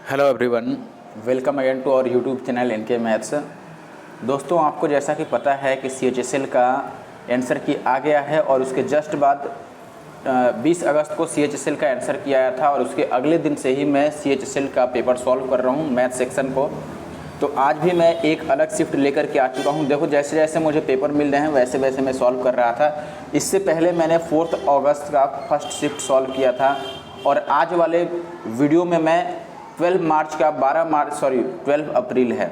Hello everyone, welcome again to our YouTube channel NK maths. दोस्तों, आपको जैसा कि पता है कि CHSL का आंसर की आ गया है और उसके जस्ट बाद 20 अगस्त को CHSL का आंसर किया आया था और उसके अगले दिन से ही मैं CHSL का पेपर सॉल्व कर रहा हूँ मैथ सेक्शन को। तो आज भी मैं एक अलग शिफ्ट लेकर के आ चुका हूँ। देखो, जैसे जैसे मुझे पेपर मिल रहे हैं वैसे वैसे मैं सॉल्व कर रहा था। इससे पहले मैंने 4 अगस्त का फर्स्ट शिफ्ट सॉल्व किया था और आज वाले वीडियो में मैं 12 अप्रैल है,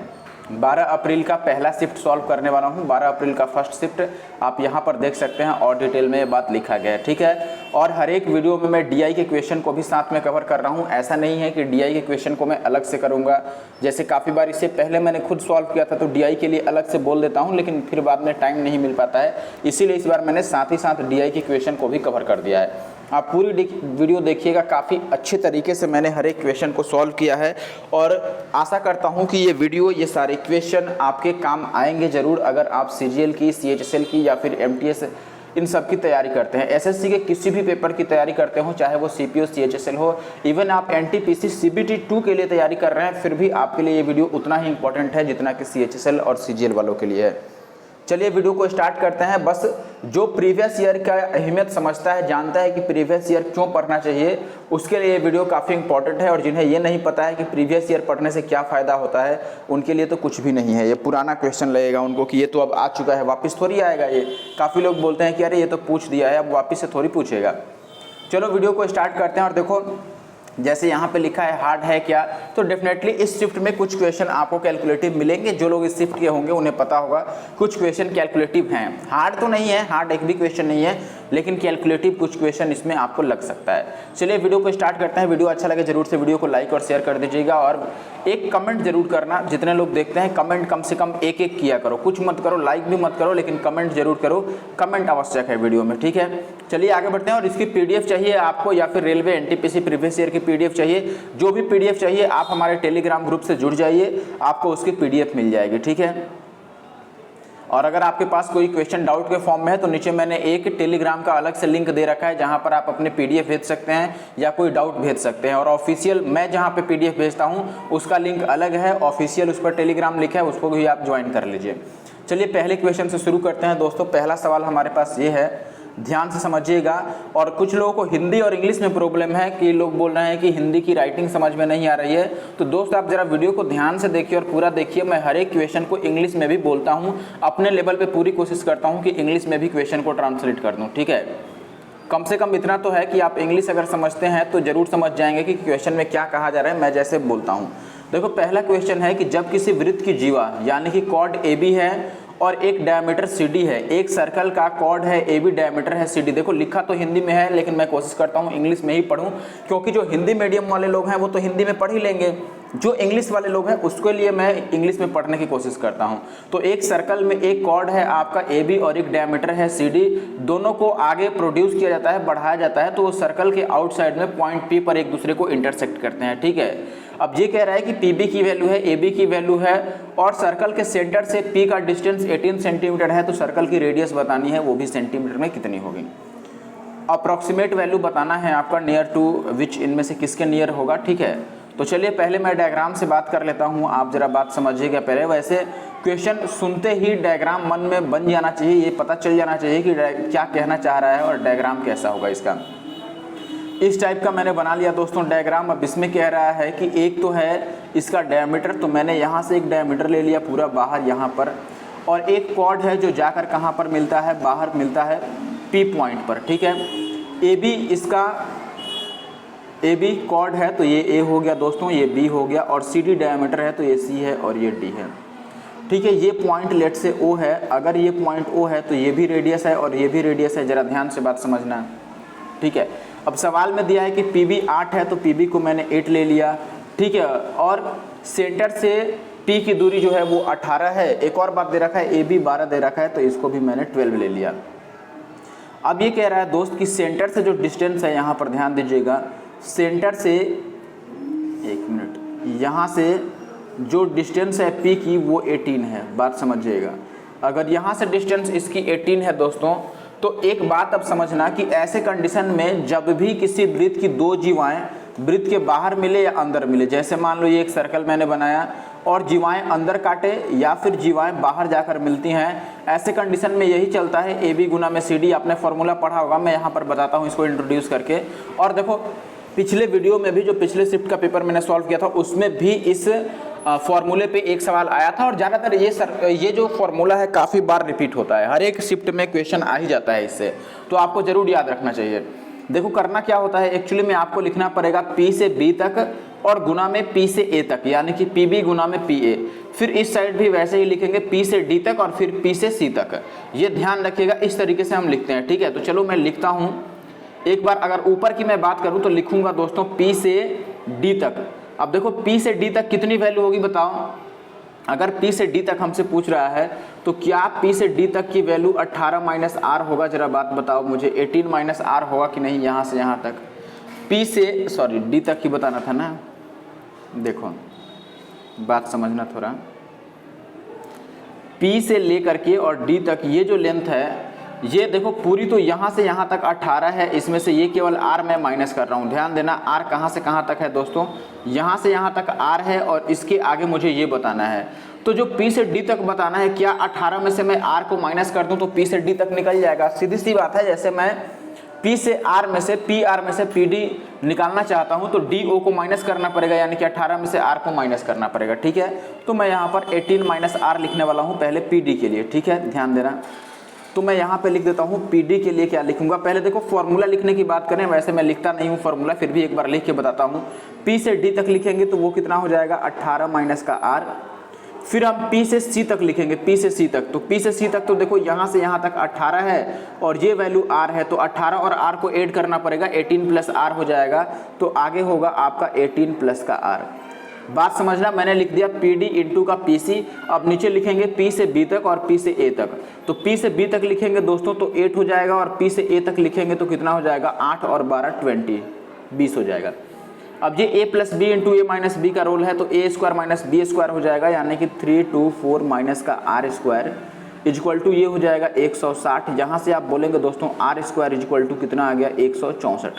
12 अप्रैल का पहला शिफ्ट सॉल्व करने वाला हूं। 12 अप्रैल का फर्स्ट शिफ्ट आप यहां पर देख सकते हैं और डिटेल में ये बात लिखा गया है, ठीक है। और हर एक वीडियो में मैं DI के क्वेश्चन को भी साथ में कवर कर रहा हूं। ऐसा नहीं है कि DI के क्वेश्चन को मैं अलग से करूंगा। जैसे काफ़ी बार इससे पहले मैंने खुद सॉल्व किया था तो DI के लिए अलग से बोल देता हूँ, लेकिन फिर बाद में टाइम नहीं मिल पाता है। इसीलिए इस बार मैंने साथ ही साथ DI के क्वेश्चन को भी कवर कर दिया है। आप पूरी वीडियो देखिएगा, काफ़ी अच्छे तरीके से मैंने हर एक क्वेश्चन को सॉल्व किया है और आशा करता हूं कि ये वीडियो, ये सारे क्वेश्चन आपके काम आएंगे ज़रूर अगर आप CGL की, CHSL की या फिर MTS इन सब की तैयारी करते हैं। SSC के किसी भी पेपर की तैयारी करते हो, चाहे वो CPO CHSL हो, इवन आप NTPC CBT 2 के लिए तैयारी कर रहे हैं, फिर भी आपके लिए ये वीडियो उतना ही इंपॉर्टेंट है जितना कि CHSL और CGL वालों के लिए है। चलिए वीडियो को स्टार्ट करते हैं। बस जो प्रीवियस ईयर का अहमियत समझता है, जानता है कि प्रीवियस ईयर क्यों पढ़ना चाहिए, उसके लिए ये वीडियो काफ़ी इंपॉर्टेंट है। और जिन्हें ये नहीं पता है कि प्रीवियस ईयर पढ़ने से क्या फ़ायदा होता है, उनके लिए तो कुछ भी नहीं है। ये पुराना क्वेश्चन लगेगा उनको कि ये तो अब आ चुका है, वापस थोड़ी आएगा। ये काफ़ी लोग बोलते हैं कि अरे ये तो पूछ दिया है, अब वापस से थोड़ी पूछेगा। चलो वीडियो को स्टार्ट करते हैं। और देखो, जैसे यहाँ पे लिखा है हार्ड है क्या, तो डेफिनेटली इस शिफ्ट में कुछ क्वेश्चन आपको कैलकुलेटिव मिलेंगे। जो लोग इस शिफ्ट के होंगे उन्हें पता होगा कुछ क्वेश्चन कैलकुलेटिव हैं। हार्ड तो नहीं है, हार्ड एक भी क्वेश्चन नहीं है, लेकिन कैलकुलेटिव कुछ क्वेश्चन इसमें आपको लग सकता है। चलिए वीडियो को स्टार्ट करते हैं। वीडियो अच्छा लगे जरूर से वीडियो को लाइक और शेयर कर दीजिएगा और एक कमेंट जरूर करना। जितने लोग देखते हैं कमेंट कम से कम एक किया करो, कुछ मत करो, लाइक भी मत करो, लेकिन कमेंट जरूर करो। कमेंट आवश्यक है वीडियो में, ठीक है। चलिए आगे बढ़ते हैं। और इसकी PDF चाहिए आपको या फिर रेलवे NTPC प्रीवियस ईयर की PDF चाहिए, जो भी PDF चाहिए आप हमारे टेलीग्राम ग्रुप से जुड़ जाइए, आपको उसकी PDF मिल जाएगी, ठीक है। और अगर आपके पास कोई क्वेश्चन डाउट के फॉर्म में है तो नीचे मैंने एक टेलीग्राम का अलग से लिंक दे रखा है, जहां पर आप अपने PDF भेज सकते हैं या कोई डाउट भेज सकते हैं। और ऑफिशियल मैं जहां पे PDF भेजता हूं उसका लिंक अलग है, ऑफिशियल उस पर टेलीग्राम लिखा है, उसको भी आप ज्वाइन कर लीजिए। चलिए पहले क्वेश्चन से शुरू करते हैं दोस्तों। पहला सवाल हमारे पास ये है, ध्यान से समझिएगा। और कुछ लोगों को हिंदी और इंग्लिश में प्रॉब्लम है कि लोग बोल रहे हैं कि हिंदी की राइटिंग समझ में नहीं आ रही है, तो दोस्त आप जरा वीडियो को ध्यान से देखिए और पूरा देखिए। मैं हर एक क्वेश्चन को इंग्लिश में भी बोलता हूं, अपने लेवल पे पूरी कोशिश करता हूं कि इंग्लिश में भी क्वेश्चन को ट्रांसलेट कर दूं, ठीक है। कम से कम इतना तो है कि आप इंग्लिश अगर समझते हैं तो जरूर समझ जाएंगे कि क्वेश्चन में क्या कहा जा रहा है, मैं जैसे बोलता हूँ। देखो, पहला क्वेश्चन है कि जब किसी वृत्त की जीवा यानी कि कॉर्ड AB है और एक डायमीटर CD है, एक सर्कल का कॉर्ड है AB, डायमीटर है CD। देखो लिखा तो हिंदी में है, लेकिन मैं कोशिश करता हूँ इंग्लिश में ही पढूं, क्योंकि जो हिंदी मीडियम वाले लोग हैं वो तो हिंदी में पढ़ ही लेंगे, जो इंग्लिश वाले लोग हैं उसके लिए मैं इंग्लिश में पढ़ने की कोशिश करता हूं। तो एक सर्कल में एक कॉर्ड है आपका AB और एक डायमीटर है CD, दोनों को आगे प्रोड्यूस किया जाता है, बढ़ाया जाता है, तो वो सर्कल के आउटसाइड में पॉइंट P पर एक दूसरे को इंटरसेक्ट करते हैं, ठीक है। अब ये कह रहा है कि PB की वैल्यू है, AB की वैल्यू है और सर्कल के सेंटर से P का डिस्टेंस 18 सेंटीमीटर है, तो सर्कल की रेडियस बतानी है, वो भी सेंटीमीटर में कितनी होगी। अप्रॉक्सीमेट वैल्यू बताना है आपका, नियर टू विच, इनमें से किसके नियर होगा, ठीक है। तो चलिए पहले मैं डायग्राम से बात कर लेता हूँ, आप जरा बात समझिएगा पहले। वैसे क्वेश्चन सुनते ही डायग्राम मन में बन जाना चाहिए, ये पता चल जाना चाहिए कि क्या कहना चाह रहा है और डायग्राम कैसा होगा इसका। इस टाइप का मैंने बना लिया दोस्तों डायग्राम। अब इसमें कह रहा है कि एक तो है इसका डायमीटर, तो मैंने यहाँ से एक डायमीटर ले लिया पूरा बाहर यहाँ पर, और एक कॉर्ड है जो जाकर कहाँ पर मिलता है, बाहर मिलता है P पॉइंट पर, ठीक है। AB इसका AB कॉर्ड है तो ये A हो गया दोस्तों, ये B हो गया, और CD डायमीटर है तो ये C है और ये D है, ठीक है। ये पॉइंट लेट से O है, अगर ये पॉइंट O है तो ये भी रेडियस है और ये भी रेडियस है, जरा ध्यान से बात समझना, ठीक है। अब सवाल में दिया है कि PB 8 है तो PB को मैंने 8 ले लिया, ठीक है। और सेंटर से P की दूरी जो है वो 18 है। एक और बात दे रखा है AB 12 दे रखा है, तो इसको भी मैंने 12 ले लिया। अब ये कह रहा है दोस्त कि सेंटर से जो डिस्टेंस है, यहाँ पर ध्यान दीजिएगा, सेंटर से, एक मिनट, यहाँ से जो डिस्टेंस है P की वो 18 है, बात समझिएगा। अगर यहाँ से डिस्टेंस इसकी 18 है दोस्तों, तो एक बात अब समझना कि ऐसे कंडीशन में जब भी किसी वृत्त की दो जीवाएं वृत्त के बाहर मिले या अंदर मिले। जैसे मान लो ये एक सर्कल मैंने बनाया और जीवाएं अंदर काटे या फिर जीवाएं बाहर जाकर मिलती हैं, ऐसे कंडीशन में यही चलता है ए बी गुना में सी डी। आपने फॉर्मूला पढ़ा होगा, मैं यहाँ पर बताता हूँ इसको इंट्रोड्यूस करके। और देखो पिछले वीडियो में भी जो पिछले शिफ्ट का पेपर मैंने सॉल्व किया था उसमें भी इस फॉर्मूले पे एक सवाल आया था और ज़्यादातर ये जो फॉर्मूला है काफ़ी बार रिपीट होता है, हर एक शिफ्ट में क्वेश्चन आ ही जाता है इससे, तो आपको ज़रूर याद रखना चाहिए। देखो करना क्या होता है, एक्चुअली में आपको लिखना पड़ेगा P से B तक और गुना में P से A तक, यानी कि PB गुना में PA। फिर इस साइड भी वैसे ही लिखेंगे P से D तक और फिर P से C तक। ये ध्यान रखिएगा, इस तरीके से हम लिखते हैं, ठीक है। तो चलो मैं लिखता हूँ एक बार। अगर ऊपर की मैं बात करूँ तो लिखूंगा दोस्तों P से D तक। अब देखो P से D तक कितनी वैल्यू होगी बताओ। अगर P से D तक हमसे पूछ रहा है तो क्या P से D तक की वैल्यू 18 माइनस R होगा? जरा बात बताओ मुझे, 18 माइनस R होगा कि नहीं यहाँ से यहाँ तक? P से D तक ही बताना था ना। देखो बात समझना थोड़ा, P से लेकर के और D तक ये जो लेंथ है, ये देखो पूरी तो यहाँ से यहाँ तक 18 है, इसमें से ये केवल R मैं माइनस कर रहा हूँ। ध्यान देना, R कहाँ से कहाँ तक है दोस्तों, यहाँ से यहाँ तक R है और इसके आगे मुझे ये बताना है। तो जो P से D तक बताना है, क्या 18 में से मैं R को माइनस कर दूँ तो P से D तक निकल जाएगा? सीधी सी बात है। जैसे मैं P से R में से PR में से PD निकालना चाहता हूँ तो DO को माइनस करना पड़ेगा, यानी कि 18 में से R को माइनस करना पड़ेगा, ठीक है। तो मैं यहाँ पर 18 माइनस R लिखने वाला हूँ पहले PD के लिए, ठीक है, ध्यान देना। तो मैं यहाँ पे लिख देता हूँ PD के लिए क्या लिखूंगा। पहले देखो फॉर्मूला लिखने की बात करें, वैसे मैं लिखता नहीं हूँ फॉर्मूला, फिर भी एक बार लिख के बताता हूँ। P से D तक लिखेंगे तो वो कितना हो जाएगा, 18 माइनस का R। फिर हम P से C तक लिखेंगे, P से C तक, तो P से C तक तो देखो यहाँ से यहाँ तक 18 है और ये वैल्यू R है, तो 18 और R को ऐड करना पड़ेगा, 18 प्लस R हो जाएगा, तो आगे होगा आपका 18 प्लस का R। बात समझना, मैंने लिख दिया PD इंटू का PC। अब नीचे लिखेंगे P से B तक और P से A तक। तो P से B तक लिखेंगे दोस्तों तो 8 हो जाएगा और P से A तक लिखेंगे तो कितना हो जाएगा, 8 और 12 20 हो जाएगा। अब ये A plus B into A minus B का रोल है, तो A square minus B square हो जाएगा, यानी कि 324 माइनस का R स्क्वायर इजक्वल टू ये हो जाएगा 160। यहाँ से आप बोलेंगे दोस्तों R स्क्वायर इजक्वल टू कितना आ गया, 164।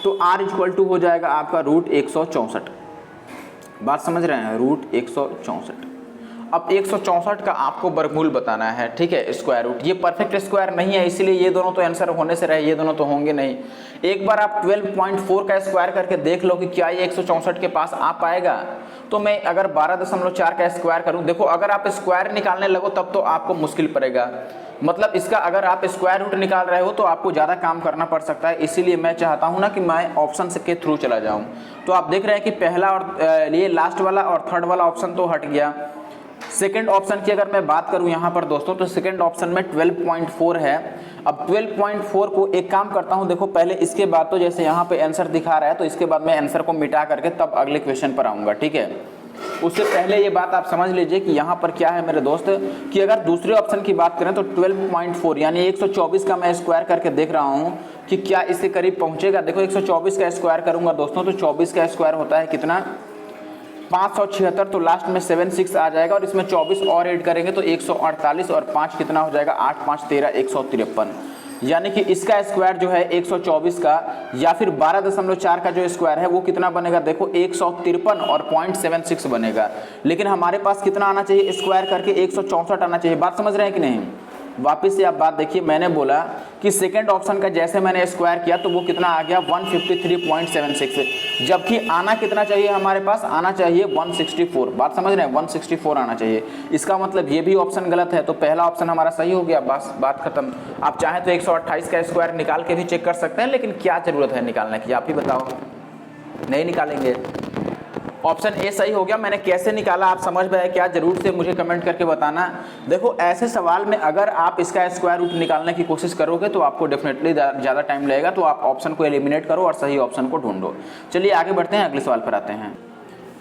तो R इजक्वल टू हो जाएगा आपका रूट 164। बात समझ रहे हैं, रूट 164। अब 164 का आपको वर्गमूल बताना है, ठीक है, स्क्वायर रूट। ये परफेक्ट स्क्वायर नहीं है, इसलिए ये दोनों तो आंसर होने से रहे, ये दोनों तो होंगे नहीं। एक बार आप 12.4 का स्क्वायर करके देख लो कि क्या ये 164 के पास आ पाएगा। तो मैं अगर 12.4 का स्क्वायर करूं, देखो अगर आप स्क्वायर निकालने लगो तब तो आपको मुश्किल पड़ेगा, मतलब इसका अगर आप स्क्वायर रूट निकाल रहे हो तो आपको ज़्यादा काम करना पड़ सकता है। इसीलिए मैं चाहता हूं ना कि मैं ऑप्शन के थ्रू चला जाऊं। तो आप देख रहे हैं कि पहला और ये लास्ट वाला और थर्ड वाला ऑप्शन तो हट गया। सेकेंड ऑप्शन की अगर मैं बात करूं यहाँ पर दोस्तों, तो सेकेंड ऑप्शन में 12.4 है। अब 12.4 को एक काम करता हूं, देखो पहले इसके बाद तो जैसे यहाँ पे आंसर दिखा रहा है, तो इसके बाद मैं आंसर को मिटा करके तब अगले क्वेश्चन पर आऊँगा, ठीक है। उससे पहले ये बात आप समझ लीजिए कि यहाँ पर क्या है मेरे दोस्त, कि अगर दूसरे ऑप्शन की बात करें तो 12.4 यानी 124 का मैं स्क्वायर करके देख रहा हूँ कि क्या इसके करीब पहुँचेगा। देखो 124 का स्क्वायर करूँगा दोस्तों तो 24 का स्क्वायर होता है कितना, 576, तो लास्ट में 76 आ जाएगा और इसमें 24 और ऐड करेंगे तो 148 और 5 कितना हो जाएगा, 8 5 13 153। यानी कि इसका स्क्वायर जो है 124 का या फिर 12.4 का जो स्क्वायर है वो कितना बनेगा, देखो 153 और 0.76 बनेगा। लेकिन हमारे पास कितना आना चाहिए, स्क्वायर करके 164 आना चाहिए। बात समझ रहे हैं कि नहीं। वापस से आप बात देखिए, मैंने बोला कि सेकंड ऑप्शन का जैसे मैंने स्क्वायर किया तो वो कितना आ गया 153.76, जबकि आना कितना चाहिए हमारे पास, आना चाहिए 164। बात समझ रहे हैं, 164 आना चाहिए। इसका मतलब ये भी ऑप्शन गलत है, तो पहला ऑप्शन हमारा सही हो गया, बस बात खत्म। आप चाहें तो 128 का स्क्वायर निकाल के भी चेक कर सकते हैं, लेकिन क्या जरूरत है निकालने की, आप ही बताओ। नहीं निकालेंगे, ऑप्शन ए सही हो गया। मैंने कैसे निकाला आप समझ में आया क्या, जरूर से मुझे कमेंट करके बताना। देखो ऐसे सवाल में अगर आप इसका स्क्वायर रूट निकालने की कोशिश करोगे तो आपको डेफिनेटली ज़्यादा टाइम लगेगा, तो आप ऑप्शन को एलिमिनेट करो और सही ऑप्शन को ढूंढो। चलिए आगे बढ़ते हैं, अगले सवाल पर आते हैं।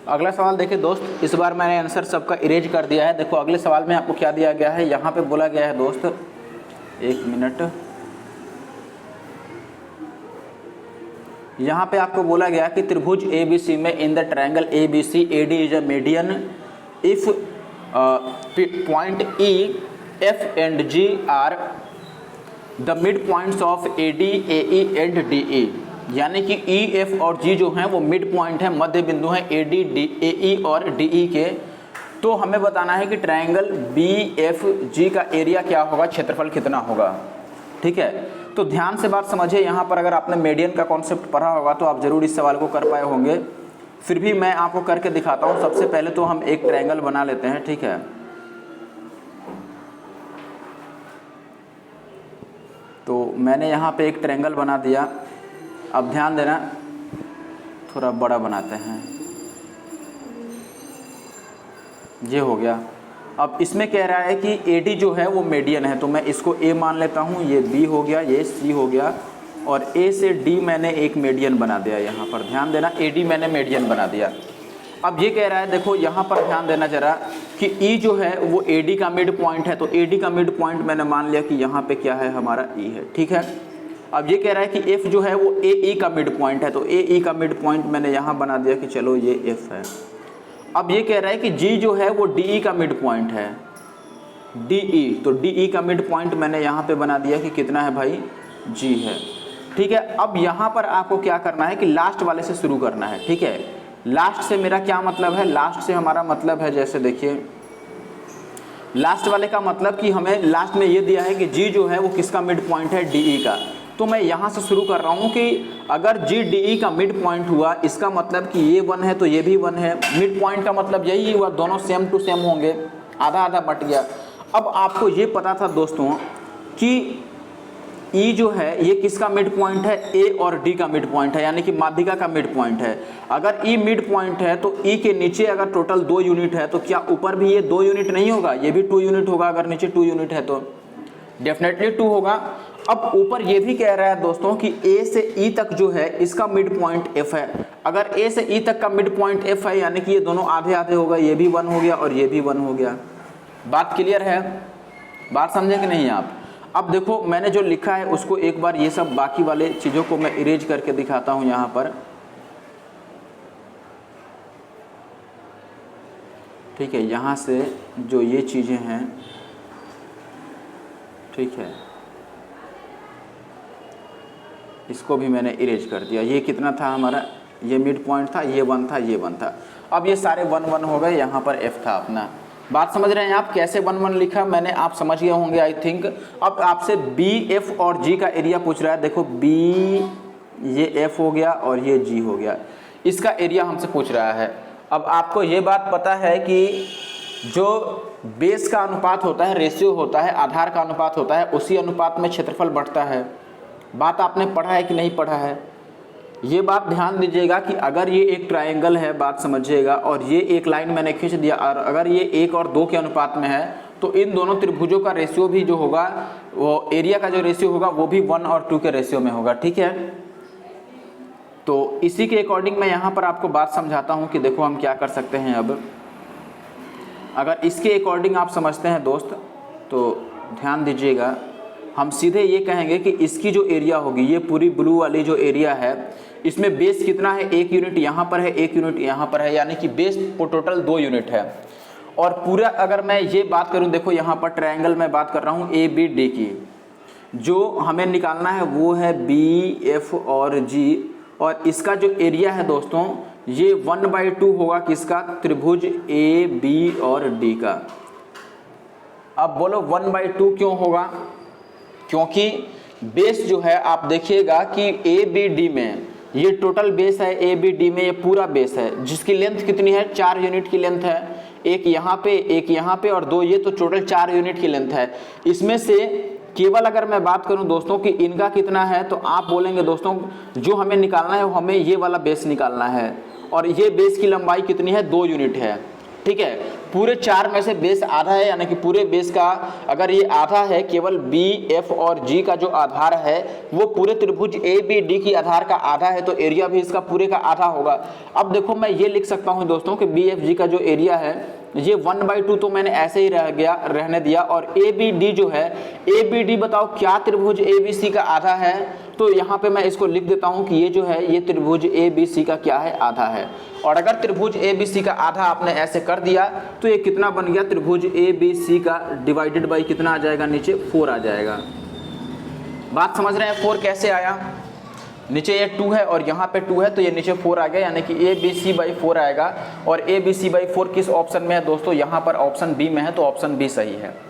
अगला सवाल देखिए दोस्त, इस बार मैंने आंसर सबका इरेज कर दिया है। देखो अगले सवाल में आपको क्या दिया गया है, यहाँ पर बोला गया है दोस्त, एक मिनट, यहाँ पे आपको बोला गया कि त्रिभुज ABC में in the triangle ABC AD is a median if point E, F and G are the mid points of AD, AE and DE। यानी कि ई एफ और जी जो हैं वो मिड पॉइंट है, मध्य बिंदु हैं ए डी डी ए ई और डी ई के। तो हमें बताना है कि ट्रायंगल बी एफ जी का एरिया क्या होगा, क्षेत्रफल कितना होगा। ठीक है, तो ध्यान से बात समझिए। यहाँ पर अगर आपने मीडियन का कॉन्सेप्ट पढ़ा होगा तो आप जरूर इस सवाल को कर पाए होंगे, फिर भी मैं आपको करके दिखाता हूँ। सबसे पहले तो हम एक ट्रायंगल बना लेते हैं। ठीक है, तो मैंने यहाँ पे एक ट्रायंगल बना दिया। अब ध्यान देना, थोड़ा बड़ा बनाते हैं, ये हो गया। अब इसमें कह रहा है कि AD जो है वो मीडियन है, तो मैं इसको A मान लेता हूँ, ये B हो गया, ये C हो गया, और A से D मैंने एक मीडियन बना दिया। यहाँ पर ध्यान देना, AD मैंने मीडियन बना दिया। अब ये कह रहा है, देखो यहाँ पर ध्यान देना जरा कि E जो है वो AD का मिड पॉइंट है, तो AD का मिड पॉइंट मैंने मान लिया कि यहाँ पे क्या है, हमारा E है। ठीक है, अब ये कह रहा है कि F जो है वो AE का मिड पॉइंट है, तो AE का मिड पॉइंट मैंने यहाँ बना दिया कि चलो ये F है। अब ये कह रहा है कि G जो है वो DE का मिड पॉइंट है, DE, तो DE का मिड पॉइंट मैंने यहाँ पे बना दिया कि कितना है भाई, G है। ठीक है, अब यहाँ पर आपको क्या करना है कि लास्ट वाले से शुरू करना है। ठीक है, लास्ट से मेरा क्या मतलब है, लास्ट से हमारा मतलब है, जैसे देखिए लास्ट वाले का मतलब कि हमें लास्ट में ये दिया है कि G जो है वो किसका मिड पॉइंट है, DE का। तो मैं यहाँ से शुरू कर रहा हूँ कि अगर G DE का मिड पॉइंट हुआ, इसका मतलब कि ये 1 है तो ये भी 1 है। मिड पॉइंट का मतलब यही हुआ, दोनों सेम टू सेम होंगे, आधा आधा बट गया। अब आपको ये पता था दोस्तों कि E जो है ये किसका मिड पॉइंट है, A और D का मिड पॉइंट है, यानी कि माध्यिका का मिड पॉइंट है। अगर E मिड पॉइंट है तो E के नीचे अगर टोटल 2 यूनिट है तो क्या ऊपर भी ये 2 यूनिट नहीं होगा, ये भी 2 यूनिट होगा। अगर नीचे 2 यूनिट है तो डेफिनेटली 2 होगा। अब ऊपर ये भी कह रहा है दोस्तों कि A से E तक जो है इसका मिड पॉइंट F है। अगर A से E तक का मिड पॉइंट F है, यानी कि ये दोनों आधे आधे होगा, ये भी 1 हो गया और ये भी 1 हो गया। बात क्लियर है, बात समझे कि नहीं आप। अब देखो मैंने जो लिखा है उसको एक बार ये सब बाकी वाले चीज़ों को मैं इरेज करके दिखाता हूँ यहाँ पर। ठीक है, यहाँ से जो ये चीज़ें हैं, ठीक है, इसको भी मैंने इरेज कर दिया। ये कितना था हमारा, ये मिड पॉइंट था, ये 1 था, ये 1 था। अब ये सारे 1 1 हो गए, यहाँ पर F था अपना। बात समझ रहे हैं आप, कैसे 1 1 लिखा मैंने, आप समझ गए होंगे आई थिंक। अब आपसे B F और G का एरिया पूछ रहा है। देखो B ये F हो गया और ये G हो गया, इसका एरिया हमसे पूछ रहा है। अब आपको ये बात पता है कि जो बेस का अनुपात होता है, रेशियो होता है, आधार का अनुपात होता है, उसी अनुपात में क्षेत्रफल बढ़ता है। बात आपने पढ़ा है कि नहीं पढ़ा है, ये बात ध्यान दीजिएगा कि अगर ये एक ट्रायंगल है, बात समझिएगा, और ये एक लाइन मैंने खींच दिया, और अगर ये 1 और 2 के अनुपात में है तो इन दोनों त्रिभुजों का रेशियो भी जो होगा, वो एरिया का जो रेशियो होगा वो भी 1 और 2 के रेशियो में होगा। ठीक है, तो इसी के अकॉर्डिंग मैं यहाँ पर आपको बात समझाता हूँ कि देखो हम क्या कर सकते हैं। अब अगर इसके अकॉर्डिंग आप समझते हैं दोस्त तो ध्यान दीजिएगा, हम सीधे ये कहेंगे कि इसकी जो एरिया होगी, ये पूरी ब्लू वाली जो एरिया है, इसमें बेस कितना है, 1 यूनिट यहाँ पर है, 1 यूनिट यहाँ पर है, यानी कि बेस टोटल 2 यूनिट है। और पूरा अगर मैं ये बात करूँ, देखो यहाँ पर ट्रायंगल में बात कर रहा हूँ ABD की, जो हमें निकालना है वो है BF और G, और इसका जो एरिया है दोस्तों ये 1/2 होगा किसका, त्रिभुज AB और D का। अब बोलो 1/2 क्यों होगा, क्योंकि बेस जो है आप देखिएगा कि ABD में ये टोटल बेस है, ABD में ये पूरा बेस है, जिसकी लेंथ कितनी है, 4 यूनिट की लेंथ है। एक यहाँ पे और 2 ये, तो टोटल 4 यूनिट की लेंथ है। इसमें से केवल अगर मैं बात करूं दोस्तों कि इनका कितना है, तो आप बोलेंगे दोस्तों जो हमें निकालना है हमें ये वाला बेस निकालना है, और ये बेस की लंबाई कितनी है, 2 यूनिट है। ठीक है, पूरे 4 में से बेस आधा है, यानी कि पूरे बेस का अगर ये आधा है, केवल B F और G का जो आधार है वो पूरे त्रिभुज ABD की आधार का आधा है, तो एरिया भी इसका पूरे का आधा होगा। अब देखो मैं ये लिख सकता हूँ दोस्तों कि BFG का जो एरिया है ये 1/2 तो मैंने ऐसे ही रहने दिया, और ABD जो है, ABD बताओ क्या त्रिभुज ABC का आधा है, तो यहाँ पे मैं इसको लिख देता हूँ कि ये जो है ये त्रिभुज ABC का क्या है, आधा है। और अगर त्रिभुज ABC का आधा आपने ऐसे कर दिया तो ये कितना बन गया, त्रिभुज ABC का डिवाइडेड बाई कितना आ जाएगा, नीचे 4 आ जाएगा। बात समझ रहे हैं, 4 कैसे आया, नीचे ये 2 है और यहाँ पे 2 है तो ये नीचे 4 आ गया, यानी कि ABC/4 आएगा। और ABC/4 किस ऑप्शन में है दोस्तों, यहाँ पर ऑप्शन बी में है, तो ऑप्शन बी सही है।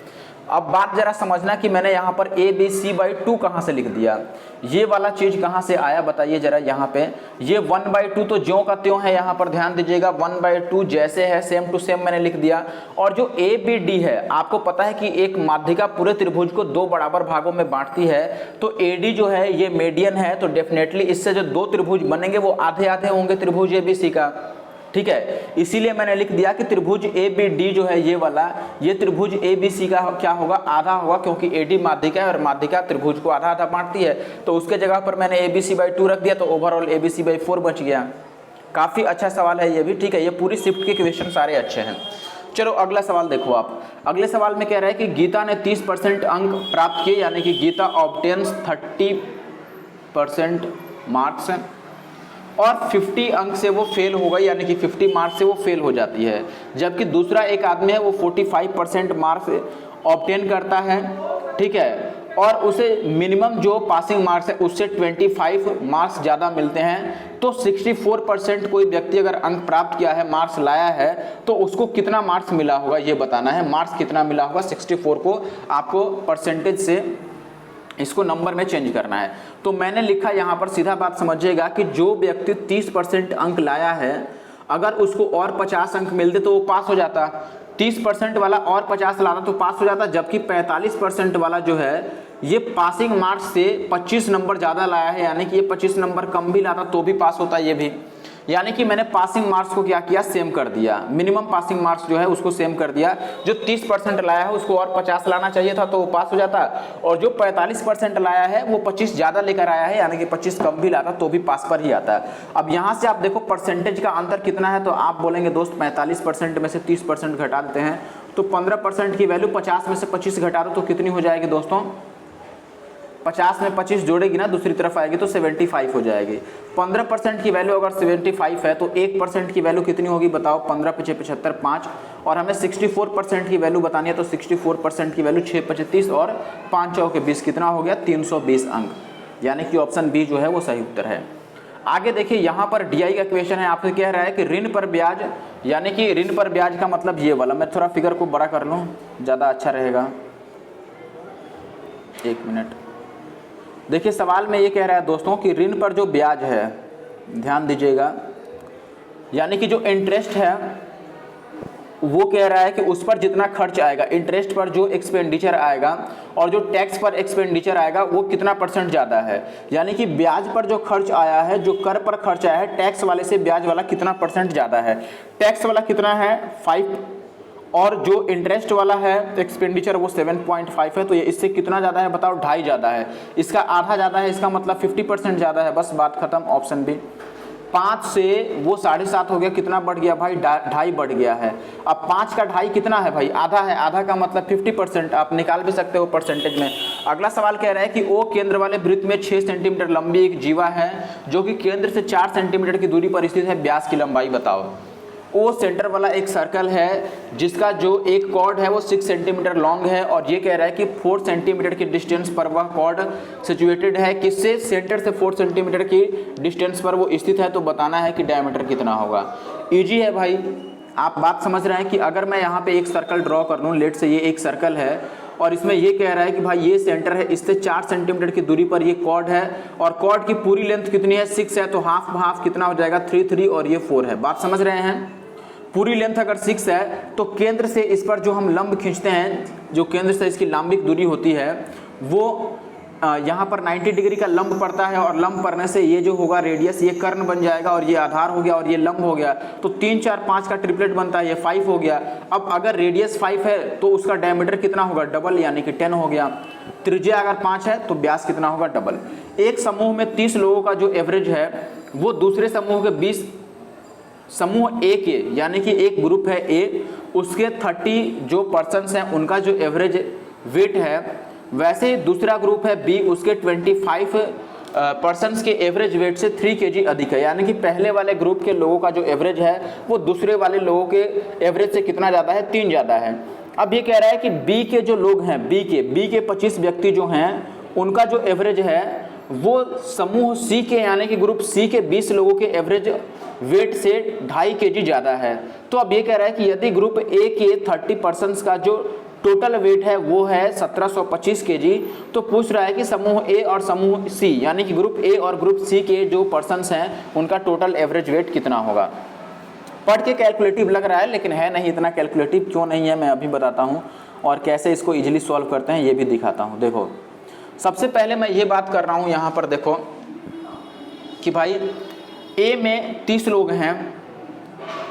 अब बात जरा समझना कि मैंने यहाँ पर ABC/2 कहाँ से लिख दिया, ये वाला चीज कहाँ से आया बताइए जरा। यहाँ पे ये 1/2 तो ज्यों का त्यों है, यहाँ पर ध्यान दीजिएगा 1/2 जैसे है सेम टू सेम मैंने लिख दिया। और जो ABD है, आपको पता है कि एक माध्यिका पूरे त्रिभुज को 2 बराबर भागों में बांटती है, तो AD जो है ये मीडियन है, तो डेफिनेटली इससे जो 2 त्रिभुज बनेंगे वो आधे आधे होंगे त्रिभुज ABC का, ठीक है। इसीलिए मैंने लिख दिया कि त्रिभुज ABD जो है ये वाला, ये त्रिभुज ABC का क्या होगा, आधा होगा, क्योंकि AD माध्यिका है और माध्यिका त्रिभुज को आधा आधा बांटती है। तो उसके जगह पर मैंने ABC/2 रख दिया, तो ओवरऑल ABC/4 बच गया। काफी अच्छा सवाल है ये भी, ठीक है। ये पूरी शिफ्ट के क्वेश्चन सारे अच्छे हैं। चलो अगला सवाल देखो आप। अगले सवाल में कह रहा है कि गीता ने 30% अंक प्राप्त किए, यानी कि गीता ऑब्टेन्स 30% मार्क्स और 50 अंक से वो फेल हो गई, यानी कि 50 मार्क्स से वो फेल हो जाती है। जबकि दूसरा एक आदमी है वो 45% मार्क्स ऑब्टेन करता है, ठीक है, और उसे मिनिमम जो पासिंग मार्क्स है उससे 25 मार्क्स ज़्यादा मिलते हैं। तो 64% कोई व्यक्ति अगर अंक प्राप्त किया है, मार्क्स लाया है, तो उसको कितना मार्क्स मिला होगा ये बताना है। मार्क्स कितना मिला होगा 64 को, आपको परसेंटेज से इसको नंबर में चेंज करना है। तो मैंने लिखा यहाँ पर, सीधा बात समझिएगा कि जो व्यक्ति 30% अंक लाया है, अगर उसको और 50 अंक मिलते तो वो पास हो जाता। 30% वाला और 50 लाता तो पास हो जाता, जबकि 45% वाला जो है ये पासिंग मार्क्स से 25 नंबर ज़्यादा लाया है, यानी कि ये 25 नंबर कम भी लाता तो भी पास होता ये भी। यानी कि मैंने पासिंग मार्क्स को क्या किया, सेम कर दिया। मिनिमम पासिंग मार्क्स जो है उसको सेम कर दिया। जो 30% लाया है उसको और 50 लाना चाहिए था तो वो पास हो जाता, और जो 45% लाया है वो 25 ज़्यादा लेकर आया है, यानी कि 25 कम भी लाता तो भी पास पर ही आता। अब यहाँ से आप देखो परसेंटेज का अंतर कितना है, तो आप बोलेंगे दोस्त 45% में से 30% घटा देते हैं तो 15% की वैल्यू 50 में से 25 घटा दो तो कितनी हो जाएगी दोस्तों, 50 में 25 जोड़ेगी ना दूसरी तरफ आएगी तो 75 हो जाएगी। 15% की वैल्यू अगर 75 है तो 1% की वैल्यू कितनी होगी बताओ, 15 × 5 = 75, 5, और हमें 64% की वैल्यू बतानी है तो 64% की वैल्यू 6 × 5 = 30 और 5 × 4 = 20, कितना हो गया 320 अंक, यानी कि ऑप्शन बी जो है वो सही उत्तर है। आगे देखिए यहाँ पर DI का क्वेश्चन है, आपसे कह रहा है कि ऋण पर ब्याज, यानी कि ऋण पर ब्याज का मतलब ये वाला, मैं थोड़ा फिगर को बड़ा कर लूँ ज़्यादा अच्छा रहेगा, 1 मिनट। देखिए सवाल में ये कह रहा है दोस्तों कि ऋण पर जो ब्याज है, ध्यान दीजिएगा, यानी कि जो इंटरेस्ट है वो कह रहा है कि उस पर जितना खर्च आएगा, इंटरेस्ट पर जो एक्सपेंडिचर आएगा और जो टैक्स पर एक्सपेंडिचर आएगा वो कितना % ज़्यादा है। यानी कि ब्याज पर जो खर्च आया है, जो कर पर खर्च आया है, टैक्स वाले से ब्याज वाला कितना % ज़्यादा है। टैक्स वाला कितना है 5, और जो इंटरेस्ट वाला है एक्सपेंडिचर वो 7.5 है, तो ये इससे कितना ज़्यादा है बताओ, 2.5 ज़्यादा है। इसका आधा ज़्यादा है, इसका मतलब 50% ज़्यादा है। बस बात खत्म, ऑप्शन बी। 5 से वो 7.5 हो गया, कितना बढ़ गया भाई, 2.5 बढ़ गया है। अब 5 का 2.5 कितना है भाई, आधा है, आधा का मतलब 50%, आप निकाल भी सकते हो परसेंटेज में। अगला सवाल कह रहा है कि ओ केंद्र वाले वृत्त में 6 सेंटीमीटर लंबी एक जीवा है जो कि केंद्र से 4 सेंटीमीटर की दूरी पर स्थित है, व्यास की लंबाई बताओ। ओ सेंटर वाला एक सर्कल है जिसका जो एक कॉर्ड है वो 6 सेंटीमीटर लॉन्ग है, और ये कह रहा है कि 4 सेंटीमीटर की डिस्टेंस पर वह कॉर्ड सिचुएटेड है। किससे, सेंटर से 4 सेंटीमीटर की डिस्टेंस पर वो स्थित है, तो बताना है कि डायमीटर कितना होगा। इजी है भाई, आप बात समझ रहे हैं कि अगर मैं यहाँ पे एक सर्कल ड्रॉ कर लूँ, लेट से ये एक सर्कल है और इसमें ये कह रहा है कि भाई ये सेंटर है, इससे 4 सेंटीमीटर की दूरी पर ये कॉर्ड है, और कॉर्ड की पूरी लेंथ कितनी है 6 है, तो हाफ कितना हो जाएगा 3 और ये 4 है। बात समझ रहे हैं, पूरी लेंथ अगर 6 है तो केंद्र से इस पर जो हम लंब खींचते हैं, जो केंद्र से इसकी लंबिक दूरी होती है वो यहाँ पर 90 डिग्री का लंब पड़ता है, और लंब पड़ने से ये जो होगा रेडियस, ये कर्ण बन जाएगा, और ये आधार हो गया, और ये लंब हो गया, तो 3 4 5 का ट्रिपलेट बनता है, ये 5 हो गया। अब अगर रेडियस 5 है तो उसका डायमीटर कितना होगा, डबल, यानी कि 10 हो गया। त्रिज्या अगर 5 है तो व्यास कितना होगा, डबल। एक समूह में 30 लोगों का जो एवरेज है वो दूसरे समूह के 20, समूह ए के, यानी कि एक ग्रुप है ए, उसके 30 जो पर्सन्स हैं उनका जो एवरेज वेट है, वैसे ही दूसरा ग्रुप है बी, उसके 25 पर्सन्स के एवरेज वेट से 3 kg अधिक है। यानी कि पहले वाले ग्रुप के लोगों का जो एवरेज है वो दूसरे वाले लोगों के एवरेज से कितना ज़्यादा है, 3 ज़्यादा है। अब ये कह रहा है कि बी के जो लोग हैं, बी के 25 व्यक्ति जो हैं उनका जो एवरेज है वो समूह सी के यानी कि ग्रुप सी के 20 लोगों के एवरेज वेट से 2.5 kg ज़्यादा है। तो अब ये कह रहा है कि यदि ग्रुप ए के 30% का जो टोटल वेट है वो है 1725 kg, तो पूछ रहा है कि समूह ए और समूह सी यानी कि ग्रुप ए और ग्रुप सी के जो पर्सन्स हैं उनका टोटल एवरेज वेट कितना होगा। पढ़ के कैलकुलेटिव लग रहा है लेकिन है नहीं इतना कैलकुलेटिव। क्यों नहीं है मैं अभी बताता हूँ, और कैसे इसको इजीली सॉल्व करते हैं ये भी दिखाता हूँ। देखो सबसे पहले मैं ये बात कर रहा हूँ यहाँ पर, देखो कि भाई ए में 30 लोग हैं,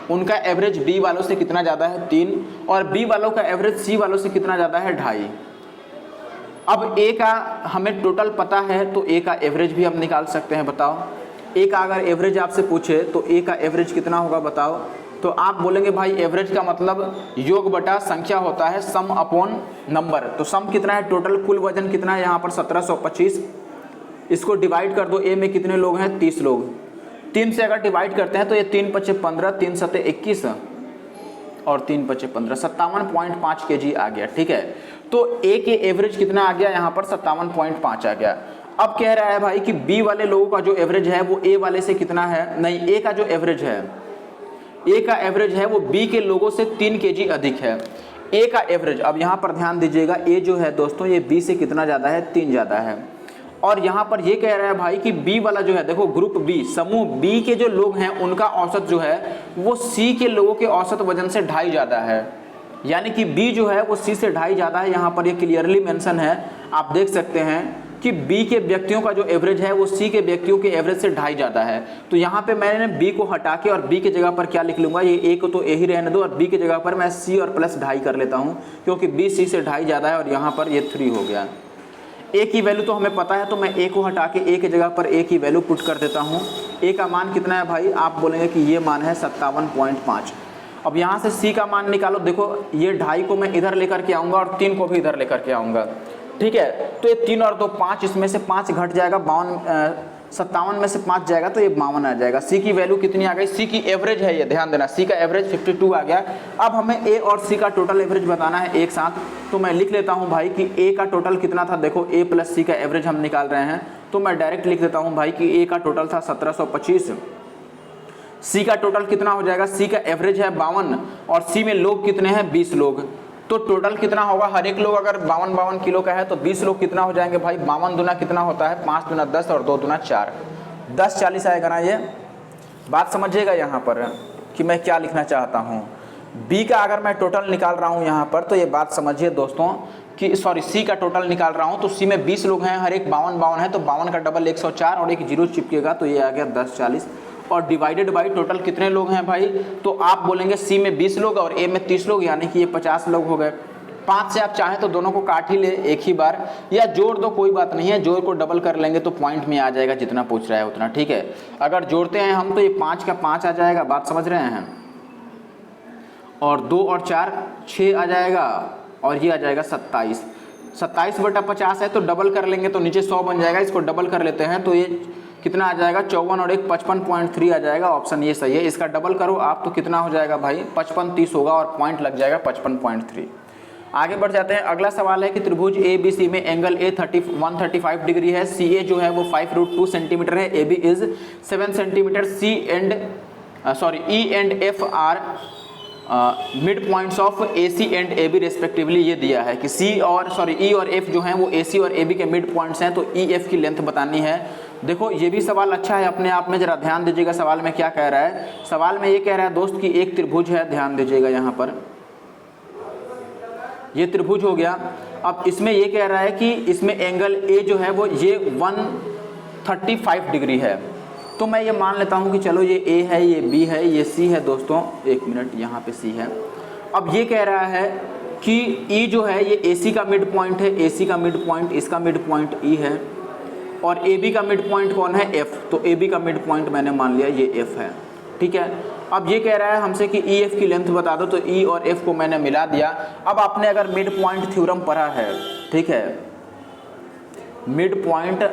उनका एवरेज बी वालों से कितना ज़्यादा है 3, और बी वालों का एवरेज सी वालों से कितना ज़्यादा है 2.5। अब ए का हमें टोटल पता है तो ए का एवरेज भी हम निकाल सकते हैं। बताओ ए का अगर एवरेज आपसे पूछे तो ए का एवरेज कितना होगा बताओ। तो आप बोलेंगे भाई एवरेज का मतलब योग बटा संख्या होता है, सम अपॉन नंबर। तो सम कितना है, टोटल कुल वजन कितना है यहाँ पर 1725। इसको डिवाइड कर दो, ए में कितने लोग हैं 30 लोग, 3 से अगर डिवाइड करते हैं तो ये 3 × 5 = 15, 3 × 7 = 21 और 3 × 5 = 15, 57.5 kg आ गया। ठीक है, तो ए के एवरेज कितना आ गया यहाँ पर 57.5 आ गया। अब कह रहा है भाई कि बी वाले लोगों का जो एवरेज है वो ए वाले से कितना है, नहीं ए का जो एवरेज है, ए का एवरेज है वो बी के लोगों से 3 kg अधिक है। ए का एवरेज, अब यहाँ पर ध्यान दीजिएगा, ए जो है दोस्तों ये बी से कितना ज़्यादा है 3 ज़्यादा है। और यहाँ पर ये कह रहा है भाई कि बी वाला जो है, देखो ग्रुप बी समूह बी के जो लोग हैं उनका औसत जो है वो सी के लोगों के औसत वजन से 2.5 ज़्यादा है, यानी कि बी जो है वो सी से 2.5 ज़्यादा है। यहाँ पर ये क्लियरली मेंशन है, आप देख सकते हैं कि बी के व्यक्तियों का जो एवरेज है वो सी के व्यक्तियों के एवरेज से 2.5 ज़्यादा है। तो यहाँ पे मैंने बी को हटा के और बी की जगह पर क्या लिख लूँगा, ये ए को तो ए ही रहने दो और बी की जगह पर मैं सी और प्लस 2.5 कर लेता हूँ, क्योंकि बी सी से 2.5 ज़्यादा है और यहाँ पर ये 3 हो गया। ए की वैल्यू तो हमें पता है, तो मैं ए को हटा के ए की जगह पर ए की वैल्यू पुट कर देता हूँ। ए का मान कितना है भाई, आप बोलेंगे कि ये मान है 57.5। अब यहाँ से सी का मान निकालो, देखो ये 2.5 को मैं इधर लेकर के आऊँगा और 3 को भी इधर लेकर के आऊँगा। ठीक है, तो ये 3 और 2 5, इसमें से 5 घट जाएगा, 57 में से 5 जाएगा तो ये 52 आ जाएगा। सी की वैल्यू कितनी आ गई, सी की एवरेज है ये, ध्यान देना, सी का एवरेज 52 आ गया। अब हमें ए और सी का टोटल एवरेज बताना है एक साथ, तो मैं लिख लेता हूँ भाई कि ए का टोटल कितना था, देखो ए प्लस सी का एवरेज हम निकाल रहे हैं, तो मैं डायरेक्ट लिख देता हूँ भाई कि ए का टोटल था 1725, सी का टोटल कितना हो जाएगा, सी का एवरेज है 52 और सी में लोग कितने हैं 20 लोग, तो टोटल कितना होगा, हर एक लोग अगर 52 किलो का है तो 20 लोग कितना हो जाएंगे भाई, 52 दूना कितना होता है, 5 दूना 10 और 2 दूना 4, 10 40 आएगा ना। ये बात समझिएगा यहाँ पर कि मैं क्या लिखना चाहता हूँ। बी का अगर मैं टोटल निकाल रहा हूँ यहाँ पर, तो ये बात समझिए दोस्तों कि सॉरी सी का टोटल निकाल रहा हूँ, तो सी में 20 लोग हैं, हर एक 52 है, तो 52 का डबल 104 और एक 0 चिपकेगा, तो ये आ गया 10 40 और डिवाइडेड बाई टोटल कितने लोग हैं भाई, तो आप बोलेंगे सी में 20 लोग और ए में 30 लोग, यानी कि ये 50 लोग हो गए। 5 से आप चाहें तो दोनों को काट ही ले एक ही बार, या जोड़ दो, कोई बात नहीं है, जोड़ को डबल कर लेंगे तो पॉइंट में आ जाएगा, जितना पूछ रहा है उतना। ठीक है, अगर जोड़ते हैं हम तो ये 5 का 5 आ जाएगा, बात समझ रहे हैं, और 2 और 4 6 आ जाएगा, और ये आ जाएगा 27। 27/50 है तो डबल कर लेंगे तो नीचे 100 बन जाएगा, इसको डबल कर लेते हैं तो ये कितना आ जाएगा, 54 और 1 55.3 आ जाएगा। ऑप्शन ये सही है, इसका डबल करो आप तो कितना हो जाएगा भाई, 55 30 होगा और पॉइंट लग जाएगा 55.3। आगे बढ़ जाते हैं। अगला सवाल है कि त्रिभुज ए बी सी में एंगल ए 135 डिग्री है, सी ए जो है वो 5√2 सेंटीमीटर है, A B is 7 centimetre, E and F are mid points of A C and A B respectively. ये दिया है कि ई और एफ जो हैं वो ए सी और ए बी के मिड पॉइंट्स हैं, तो ई एफ की लेंथ बतानी है। देखो ये भी सवाल अच्छा है अपने आप में, जरा ध्यान दीजिएगा सवाल में क्या कह रहा है। सवाल में ये कह रहा है दोस्त कि एक त्रिभुज है, ध्यान दीजिएगा यहाँ पर, ये त्रिभुज हो गया। अब इसमें ये कह रहा है कि इसमें एंगल ए जो है वो ये 135 डिग्री है, तो मैं ये मान लेता हूँ कि चलो ये ए है, ये बी है, ये सी है दोस्तों, एक मिनट, यहाँ पे सी है। अब ये कह रहा है कि ई जो है ये ए सी का मिड पॉइंट है, ए सी का मिड पॉइंट, इसका मिड पॉइंट ई है, और ए बी का मिड पॉइंट कौन है, एफ, तो ए बी का मिड पॉइंट मैंने मान लिया ये एफ है। ठीक है, अब ये कह रहा है हमसे कि ई एफ की लेंथ बता दो, तो ई और एफ को मैंने मिला दिया। अब आपने अगर मिड पॉइंट थ्योरम पढ़ा है, ठीक है, मिड पॉइंट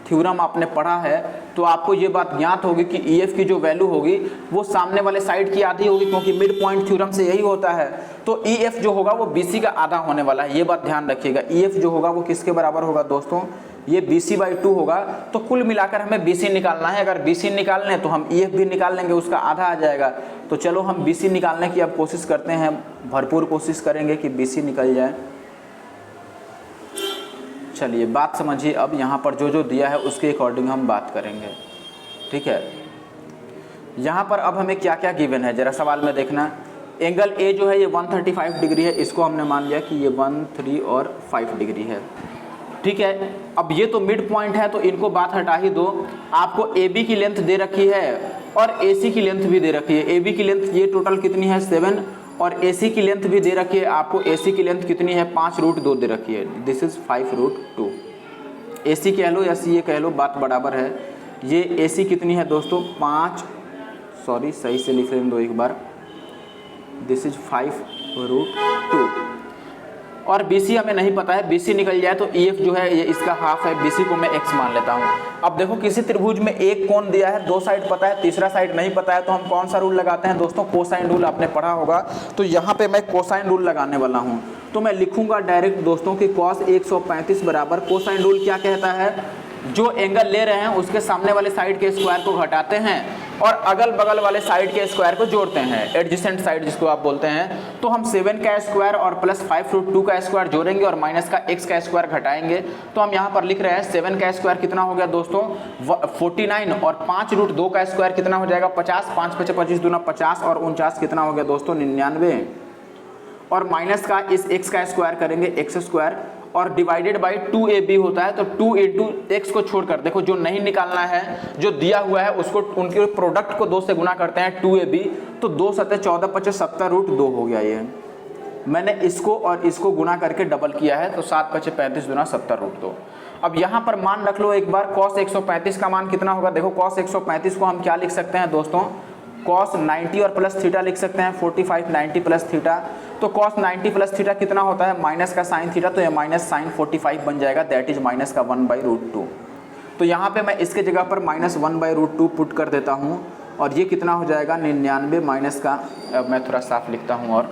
थ्योरम आपने पढ़ा है, तो आपको ये बात ज्ञात होगी कि ई एफ की जो वैल्यू होगी वो सामने वाले साइड की आधी होगी, क्योंकि मिड पॉइंट थ्योरम से यही होता है। तो ई एफ जो होगा वो बी सी का आधा होने वाला है, ये बात ध्यान रखिएगा। ई एफ जो होगा वो किसके बराबर होगा दोस्तों, ये BC/2 होगा। तो कुल मिलाकर हमें BC निकालना है। अगर BC निकालना है तो हम EF भी निकाल लेंगे, उसका आधा आ जाएगा। तो चलो हम BC निकालने की अब कोशिश करते हैं, भरपूर कोशिश करेंगे कि BC निकल जाए। चलिए बात समझिए, अब यहाँ पर जो जो दिया है उसके अकॉर्डिंग हम बात करेंगे, ठीक है। यहाँ पर अब हमें क्या क्या गिवन है ज़रा सवाल में देखना। एंगल A जो है ये 135 डिग्री है, इसको हमने मान लिया कि ये 1, 3 और 5 डिग्री है, ठीक है। अब ये तो मिड पॉइंट है तो इनको बात हटा ही दो। आपको AB की लेंथ दे रखी है और AC की लेंथ भी दे रखी है। AB की लेंथ ये टोटल कितनी है 7 और AC की लेंथ भी दे रखी है। आपको AC की लेंथ कितनी है 5√2 दे रखी है। This is 5√2। AC कह लो या CA कह लो, बात बराबर है। ये AC कितनी है दोस्तों 5, सॉरी सही से लिख लेने दो एक बार, दिस इज 5√2। और BC हमें नहीं पता है, BC निकल जाए तो EF जो है ये इसका हाफ है, BC को मैं x मान लेता हूँ। अब देखो किसी त्रिभुज में एक कोण दिया है, 2 साइड पता है, तीसरा साइड नहीं पता है, तो हम कौन सा रूल लगाते हैं दोस्तों, कोसाइन रूल। आपने पढ़ा होगा। तो यहाँ पे मैं कोसाइन रूल लगाने वाला हूँ। तो मैं लिखूंगा डायरेक्ट दोस्तों कि cos 135 बराबर कोसाइन रूल क्या कहता है, जो एंगल ले रहे हैं उसके सामने वाले साइड के स्क्वायर को घटाते हैं और अगल बगल वाले साइड के स्क्वायर को जोड़ते हैं, एडजेसेंट साइड जिसको आप बोलते हैं। तो हम 7 का स्क्वायर और प्लस 5√2 का स्क्वायर जोड़ेंगे और माइनस का x का स्क्वायर घटाएंगे। तो हम यहाँ पर लिख रहे हैं 7 का स्क्वायर कितना हो गया दोस्तों 49 और 5√2 का स्क्वायर कितना हो जाएगा 50, 5 × 5 = 25 दूना 50 और 49 कितना हो गया दोस्तों 99 और माइनस का इस x का स्क्वायर करेंगे x स्क्वायर और डिवाइडेड बाई 2AB होता है। तो 2 × x को छोड़कर देखो जो नहीं निकालना है, जो दिया हुआ है उसको उनके प्रोडक्ट को 2 से गुना करते हैं 2AB। तो 2 × 7 = 14, 25 70√2 हो गया। ये मैंने इसको और इसको गुना करके डबल किया है, तो 7 × 5 = 35 दूना 70√2। अब यहाँ पर मान रख लो एक बार, cos 135 का मान कितना होगा। देखो cos 135 को हम क्या लिख सकते हैं दोस्तों, cos 90 और प्लस थीटा लिख सकते हैं 45, 90 प्लस थीटा। तो cos 90 प्लस थीटा कितना होता है माइनस का साइन थीटा, तो ये माइनस साइन 45 बन जाएगा, दैट इज माइनस का 1/√2। तो यहाँ पे मैं इसके जगह पर माइनस 1/√2 पुट कर देता हूँ और ये कितना हो जाएगा 99 माइनस का, अब मैं थोड़ा साफ लिखता हूँ, और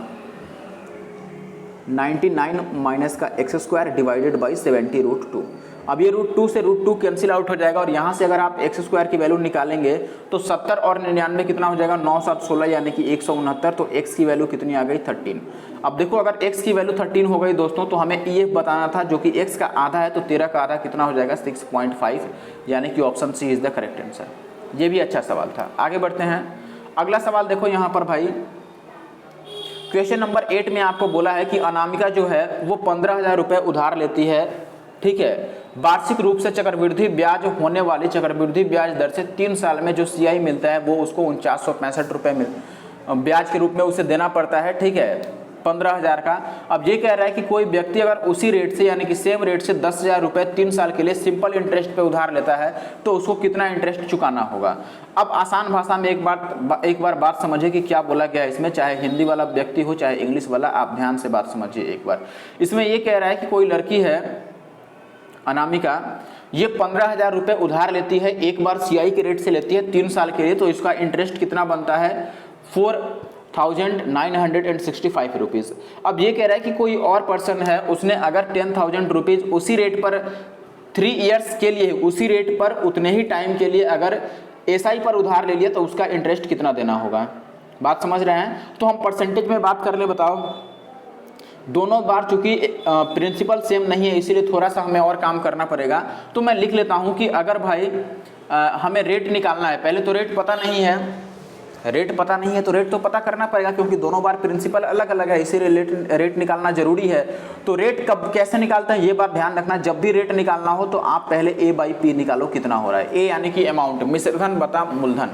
99 माइनस का x स्क्वायर डिवाइडेड बाई 70√2। अब ये √2 से √2 कैंसिल आउट हो जाएगा और यहाँ से अगर आप x स्क्वायर की वैल्यू निकालेंगे तो 70 और 99 कितना हो जाएगा 9 × 7 = 16 यानी कि 169। तो x की वैल्यू कितनी आ गई 13। अब देखो अगर x की वैल्यू 13 हो गई दोस्तों तो हमें EF बताना था जो कि x का आधा है, तो 13 का आधा कितना हो जाएगा 6.5, यानी कि option C is the correct answer. ये भी अच्छा सवाल था। आगे बढ़ते हैं, अगला सवाल देखो यहाँ पर भाई क्वेश्चन नंबर 8 में आपको बोला है कि अनामिका जो है वो 15,000 रुपये उधार लेती है, ठीक है। वार्षिक रूप से चक्रवृद्धि ब्याज होने वाली चक्रवृद्धि ब्याज दर से 3 साल में जो CI मिलता है वो उसको 4965 रुपये ब्याज के रूप में उसे देना पड़ता है, ठीक है, 15,000 का। अब ये कह रहा है कि कोई व्यक्ति अगर उसी रेट से यानी कि सेम रेट से 10,000 रुपये 3 साल के लिए सिंपल इंटरेस्ट पे उधार लेता है तो उसको कितना इंटरेस्ट चुकाना होगा। अब आसान भाषा में एक बार बात समझिए कि क्या बोला गया है इसमें, चाहे हिंदी वाला व्यक्ति हो चाहे इंग्लिश वाला, आप ध्यान से बात समझिए एक बार। इसमें ये कह रहा है कि कोई लड़की है अनामिका, ये 15,000 रुपये उधार लेती है, एक बार CI के रेट से लेती है 3 साल के लिए, तो इसका इंटरेस्ट कितना बनता है 4,965 रुपीज़। अब ये कह रहा है कि कोई और पर्सन है, उसने अगर 10,000 रुपीज़ उसी रेट पर 3 ईयर्स के लिए उसी रेट पर उतने ही टाइम के लिए अगर SI पर उधार ले लिया तो उसका इंटरेस्ट कितना देना होगा। बात समझ रहे हैं। तो हम परसेंटेज में बात कर ले, बताओ। दोनों बार चूंकि प्रिंसिपल सेम नहीं है इसीलिए थोड़ा सा हमें और काम करना पड़ेगा। तो मैं लिख लेता हूं कि अगर भाई हमें रेट निकालना है, पहले तो रेट पता नहीं है, रेट पता नहीं है तो रेट तो पता करना पड़ेगा क्योंकि दोनों बार प्रिंसिपल अलग अलग है, इसीलिए रेट निकालना जरूरी है। तो रेट कब कैसे निकालते हैं ये बात ध्यान रखना। जब भी रेट निकालना हो तो आप पहले A/P निकालो कितना हो रहा है। A यानी कि अमाउंट, मिश्रधन बता मूलधन,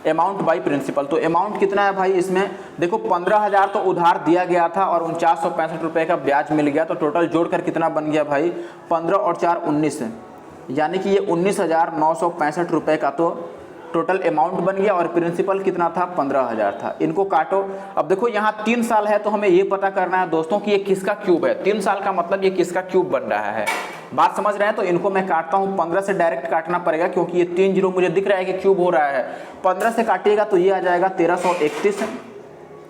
अमाउंट बाई प्रिंसिपल। तो अमाउंट कितना है भाई इसमें, देखो 15,000 तो उधार दिया गया था और 4965 रुपये का ब्याज मिल गया, तो टोटल जोड़कर कितना बन गया भाई 15 और 4 19, यानी कि ये 19,965 रुपये का तो टोटल अमाउंट बन गया और प्रिंसिपल कितना था 15,000 था। इनको काटो। अब देखो यहाँ 3 साल है तो हमें ये पता करना है दोस्तों कि ये किसका क्यूब है। 3 साल का मतलब ये किसका क्यूब बन रहा है, बात समझ रहे हैं। तो इनको मैं काटता हूँ, 15 से डायरेक्ट काटना पड़ेगा क्योंकि ये 3 जीरो मुझे दिख रहा है कि क्यूब हो रहा है। 15 से काटिएगा तो ये आ जाएगा 1331,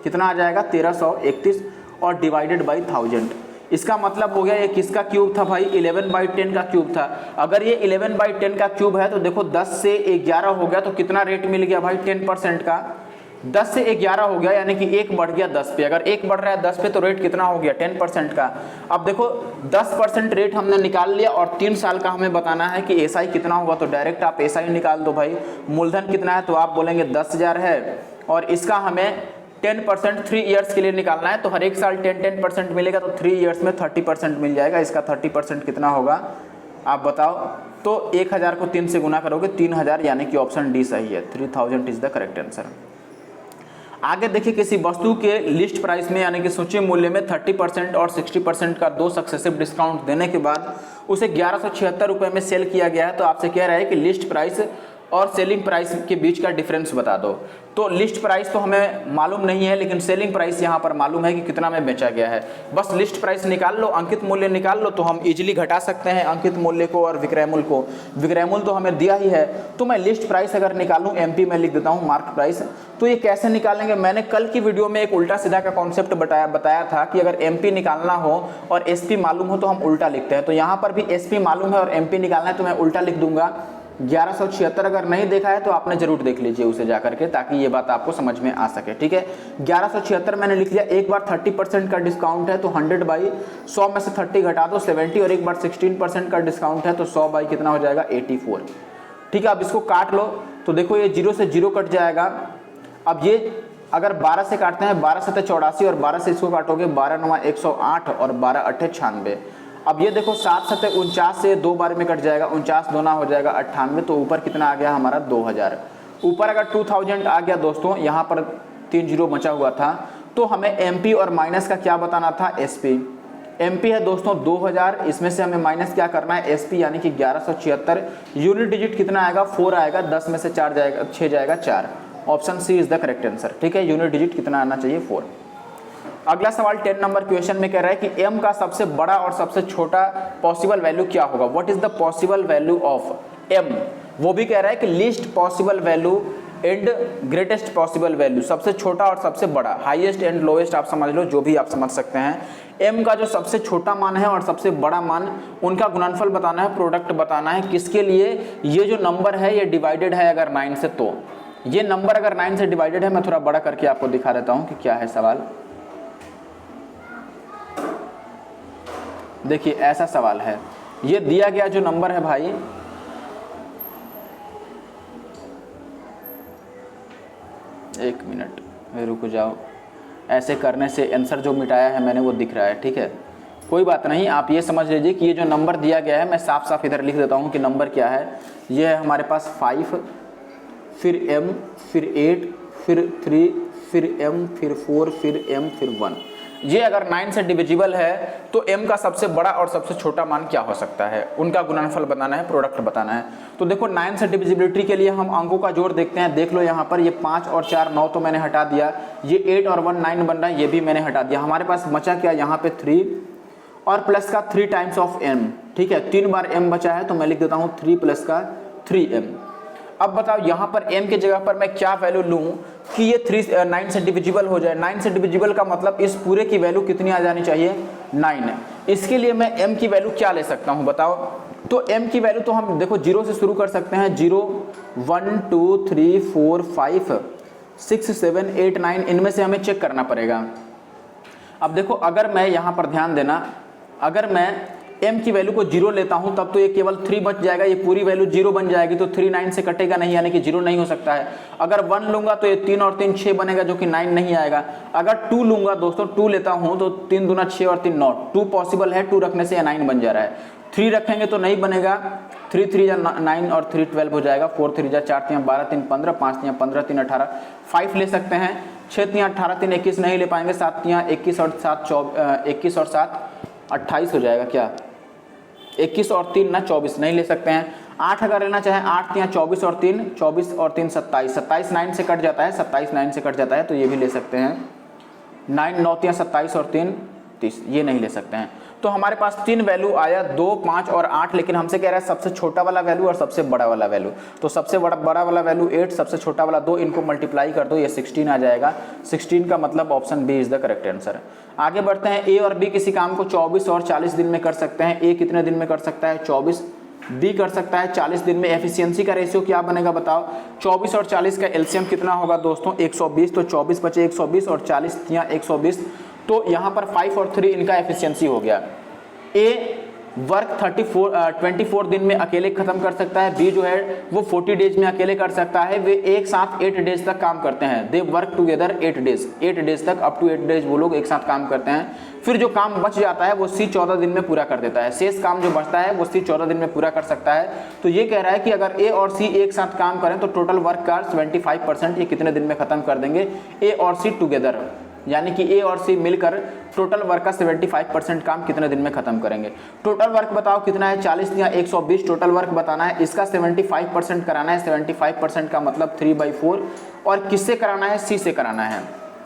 कितना आ जाएगा 1331 और डिवाइडेड बाई 1000। इसका मतलब हो गया ये किसका क्यूब था भाई, 11/10 का क्यूब था। अगर ये 11/10 का क्यूब है तो देखो 10 से 11 हो गया तो कितना रेट मिल गया भाई 10% का। 10 से 11 हो गया यानी कि 1 बढ़ गया 10 पे। अगर 1 बढ़ रहा है 10 पे तो रेट कितना हो गया 10% का। अब देखो 10% रेट हमने निकाल लिया और 3 साल का हमें बताना है कि एसआई कितना होगा, तो डायरेक्ट आप एसआई निकाल दो भाई। मूलधन कितना है तो आप बोलेंगे 10,000 है और इसका हमें 10% 3 ईयर्स के लिए निकालना है, तो हर एक साल 10% मिलेगा, तो 3 ईयर्स में 30% मिल जाएगा। इसका 30% कितना होगा आप बताओ। तो 1000 को 3 से गुना करोगे 3000, यानी कि ऑप्शन डी सही है, 3000 इज द करेक्ट आंसर। आगे देखिए, किसी वस्तु के लिस्ट प्राइस में यानी कि सूची मूल्य में 30% और 60% का 2 सक्सेसिव डिस्काउंट देने के बाद उसे 1176 रुपये में सेल किया गया है। तो आपसे कह रहा है कि लिस्ट प्राइस और सेलिंग प्राइस के बीच का डिफरेंस बता दो। तो लिस्ट प्राइस तो हमें मालूम नहीं है, लेकिन सेलिंग प्राइस यहाँ पर मालूम है कि कितना में बेचा गया है। बस लिस्ट प्राइस निकाल लो, अंकित मूल्य निकाल लो, तो हम इजीली घटा सकते हैं अंकित मूल्य को और विक्रय मूल्य को। विक्रय मूल्य तो हमें दिया ही है, तो मैं लिस्ट प्राइस अगर निकालूं एमपी में लिख देता हूँ मार्क प्राइस। तो ये कैसे निकालेंगे, मैंने कल की वीडियो में एक उल्टा सीधा का कॉन्सेप्ट बताया था कि अगर एमपी निकालना हो और एसपी मालूम हो तो हम उल्टा लिखते हैं। तो यहाँ पर भी एसपी मालूम है और एमपी निकालना है, तो मैं उल्टा लिख दूंगा। 1176 अगर नहीं देखा है तो आपने जरूर देख लीजिए उसे जाकर के, ताकि ये बात आपको समझ में आ सके। ठीक है, 1176 मैंने लिख लिया। एक बार 30% का डिस्काउंट है तो 100/100 में से 30 घटा दो 70, और एक बार 16% का डिस्काउंट है तो 100 कितना हो जाएगा 84। ठीक है, अब इसको काट लो तो देखो ये 0 से 0 कट जाएगा। अब ये अगर 12 से काटते हैं, 12 से 84 और 12 से इसको काटोगे 12×9 108 और 12×8 96। अब ये देखो 7 7 49 से 2 बार में कट जाएगा, 49 2 हो जाएगा 98। तो ऊपर कितना आ गया हमारा 2000। ऊपर अगर 2000 आ गया दोस्तों, यहाँ पर 3 0 बचा हुआ था, तो हमें एमपी और माइनस का क्या बताना था एसपी। एमपी है दोस्तों 2000, इसमें से हमें माइनस क्या करना है एसपी, यानी कि 1176। यूनिट डिजिट कितना आएगा 4 आएगा, 10 में से 4 जाएगा 6 जाएगा 4। Option C is the correct answer. ठीक है, यूनिट डिजिट कितना आना चाहिए 4। अगला सवाल 10 नंबर क्वेश्चन में कह रहा है कि m का सबसे बड़ा और सबसे छोटा पॉसिबल वैल्यू क्या होगा। What is the possible value of m। वो भी कह रहा है कि least possible value and greatest possible value, सबसे छोटा और सबसे बड़ा, हाईएस्ट एंड लोएस्ट आप समझ लो, जो भी आप समझ सकते हैं। m का जो सबसे छोटा मान है और सबसे बड़ा मान, उनका गुणनफल बताना है, प्रोडक्ट बताना है। किसके लिए, ये जो नंबर है ये डिवाइडेड है अगर 9 से, तो ये नंबर अगर 9 से डिवाइडेड है, मैं थोड़ा बड़ा करके आपको दिखा देता हूँ कि क्या है सवाल। देखिए ऐसा सवाल है, ये दिया गया जो नंबर है भाई, एक मिनट रुक जाओ, ऐसे करने से आंसर जो मिटाया है मैंने वो दिख रहा है। ठीक है, कोई बात नहीं, आप ये समझ लीजिए कि ये जो नंबर दिया गया है, मैं साफ साफ इधर लिख देता हूँ कि नंबर क्या है। ये है हमारे पास 5, फिर m, फिर 8, फिर 3, फिर m, फिर 4, फिर m, फिर 1। ये अगर 9 से डिविजिबल है तो m का सबसे बड़ा और सबसे छोटा मान क्या हो सकता है, उनका गुणनफल बताना है, प्रोडक्ट बताना है। तो देखो 9 से डिविजिबिलिटी के लिए हम अंकों का जोड़ देखते हैं। देख लो यहाँ पर ये 5 और 4 9 तो मैंने हटा दिया, ये 8 और 1 9 बन रहा है, ये भी मैंने हटा दिया। हमारे पास बचा क्या यहाँ पे 3 और प्लस का 3 टाइम्स ऑफ m। ठीक है, 3 बार m बचा है तो मैं लिख देता हूँ 3 प्लस का 3m। अब बताओ यहाँ पर m के जगह पर मैं क्या वैल्यू लूँ कि ये 9 से डिविजिबल हो जाए। 9 से डिविजिबल का मतलब इस पूरे की वैल्यू कितनी आ जानी चाहिए 9। इसके लिए मैं m की वैल्यू क्या ले सकता हूँ बताओ। तो m की वैल्यू तो हम देखो 0 से शुरू कर सकते हैं, 0 1 2 3 4 5 6 7 8 9, इनमें से हमें चेक करना पड़ेगा। अब देखो अगर मैं यहाँ पर ध्यान देना, अगर मैं m की वैल्यू को 0 लेता हूं तब तो ये केवल 3 बच जाएगा, ये पूरी वैल्यू 0 बन जाएगी, तो 3 9 से कटेगा नहीं, यानी कि 0 नहीं हो सकता है। अगर 1 लूंगा तो ये 3 और 3 6 बनेगा, जो कि 9 नहीं आएगा। अगर 2 लूंगा दोस्तों, 2 लेता हूं तो 3 दूना 6 और 3 9, 2 पॉसिबल है, 2 रखने से ये 9 बन जा रहा है। 3 रखेंगे तो नहीं बनेगा, 3 3 जा 9 और 3 12 हो जाएगा, 4 3 जा 4 3 12 3 15, 5 3 15 3 18, 5 ले सकते हैं, 6 3 18 3 21 नहीं ले पाएंगे, 7 3 21 और 7 21 और 7 28 हो जाएगा, क्या 21 और 3 ना 24 नहीं ले सकते हैं। 8 अगर लेना चाहे 8 3 24 और 3 24 और 3 27, 27 9 से कट जाता है, 27 9 से कट जाता है, तो ये भी ले सकते हैं। 9 9 3 27 और 3 30, ये नहीं ले सकते हैं। तो हमारे पास 3 वैल्यू आया, 2, 5 और 8, लेकिन हमसे कह रहा है सबसे छोटा वाला वैल्यू और सबसे बड़ा वाला वैल्यू। तो सबसे बड़ा वाला वैल्यू 8, सबसे छोटा वाला 2, इनको मल्टीप्लाई कर दो, ये 16 आ जाएगा। 16 का मतलब option B is the correct answer. आगे बढ़ते हैं, ए और बी किसी काम को 24 और 40 दिन में कर सकते हैं। ए कितने दिन में कर सकता है? 24। बी कर सकता है 40 दिन में। एफिशिएंसी का रेशियो क्या बनेगा बताओ? 24 और 40 का एलसीएम कितना होगा दोस्तों? 120। तो 24 बचे 120 और 40 या 120, तो यहाँ पर 5 और 3 इनका एफिशिएंसी हो गया। ए वर्क 24 दिन में अकेले खत्म कर सकता है। बी जो है वो 40 डेज में अकेले कर सकता है। वे एक साथ 8 डेज तक काम करते हैं। दे वर्क टुगेदर 8 डेज तक, अप टू 8 डेज वो लोग एक साथ काम करते हैं। फिर जो काम बच जाता है वो सी 14 दिन में पूरा कर देता है। शेष काम जो बचता है वो सी 14 दिन में पूरा कर सकता है। तो ये कह रहा है कि अगर ए और सी एक साथ काम करें तो टोटल वर्क का 75% ये कितने दिन में खत्म कर देंगे? ए और सी टुगेदर, यानी कि ए और सी मिलकर टोटल वर्क का 75% काम कितने दिन में खत्म करेंगे। टोटल वर्क बताओ कितना है? 40 या 120 टोटल वर्क बताना है। इसका 75% कराना है। 75% का मतलब 3/4। और किससे कराना है? सी से कराना है।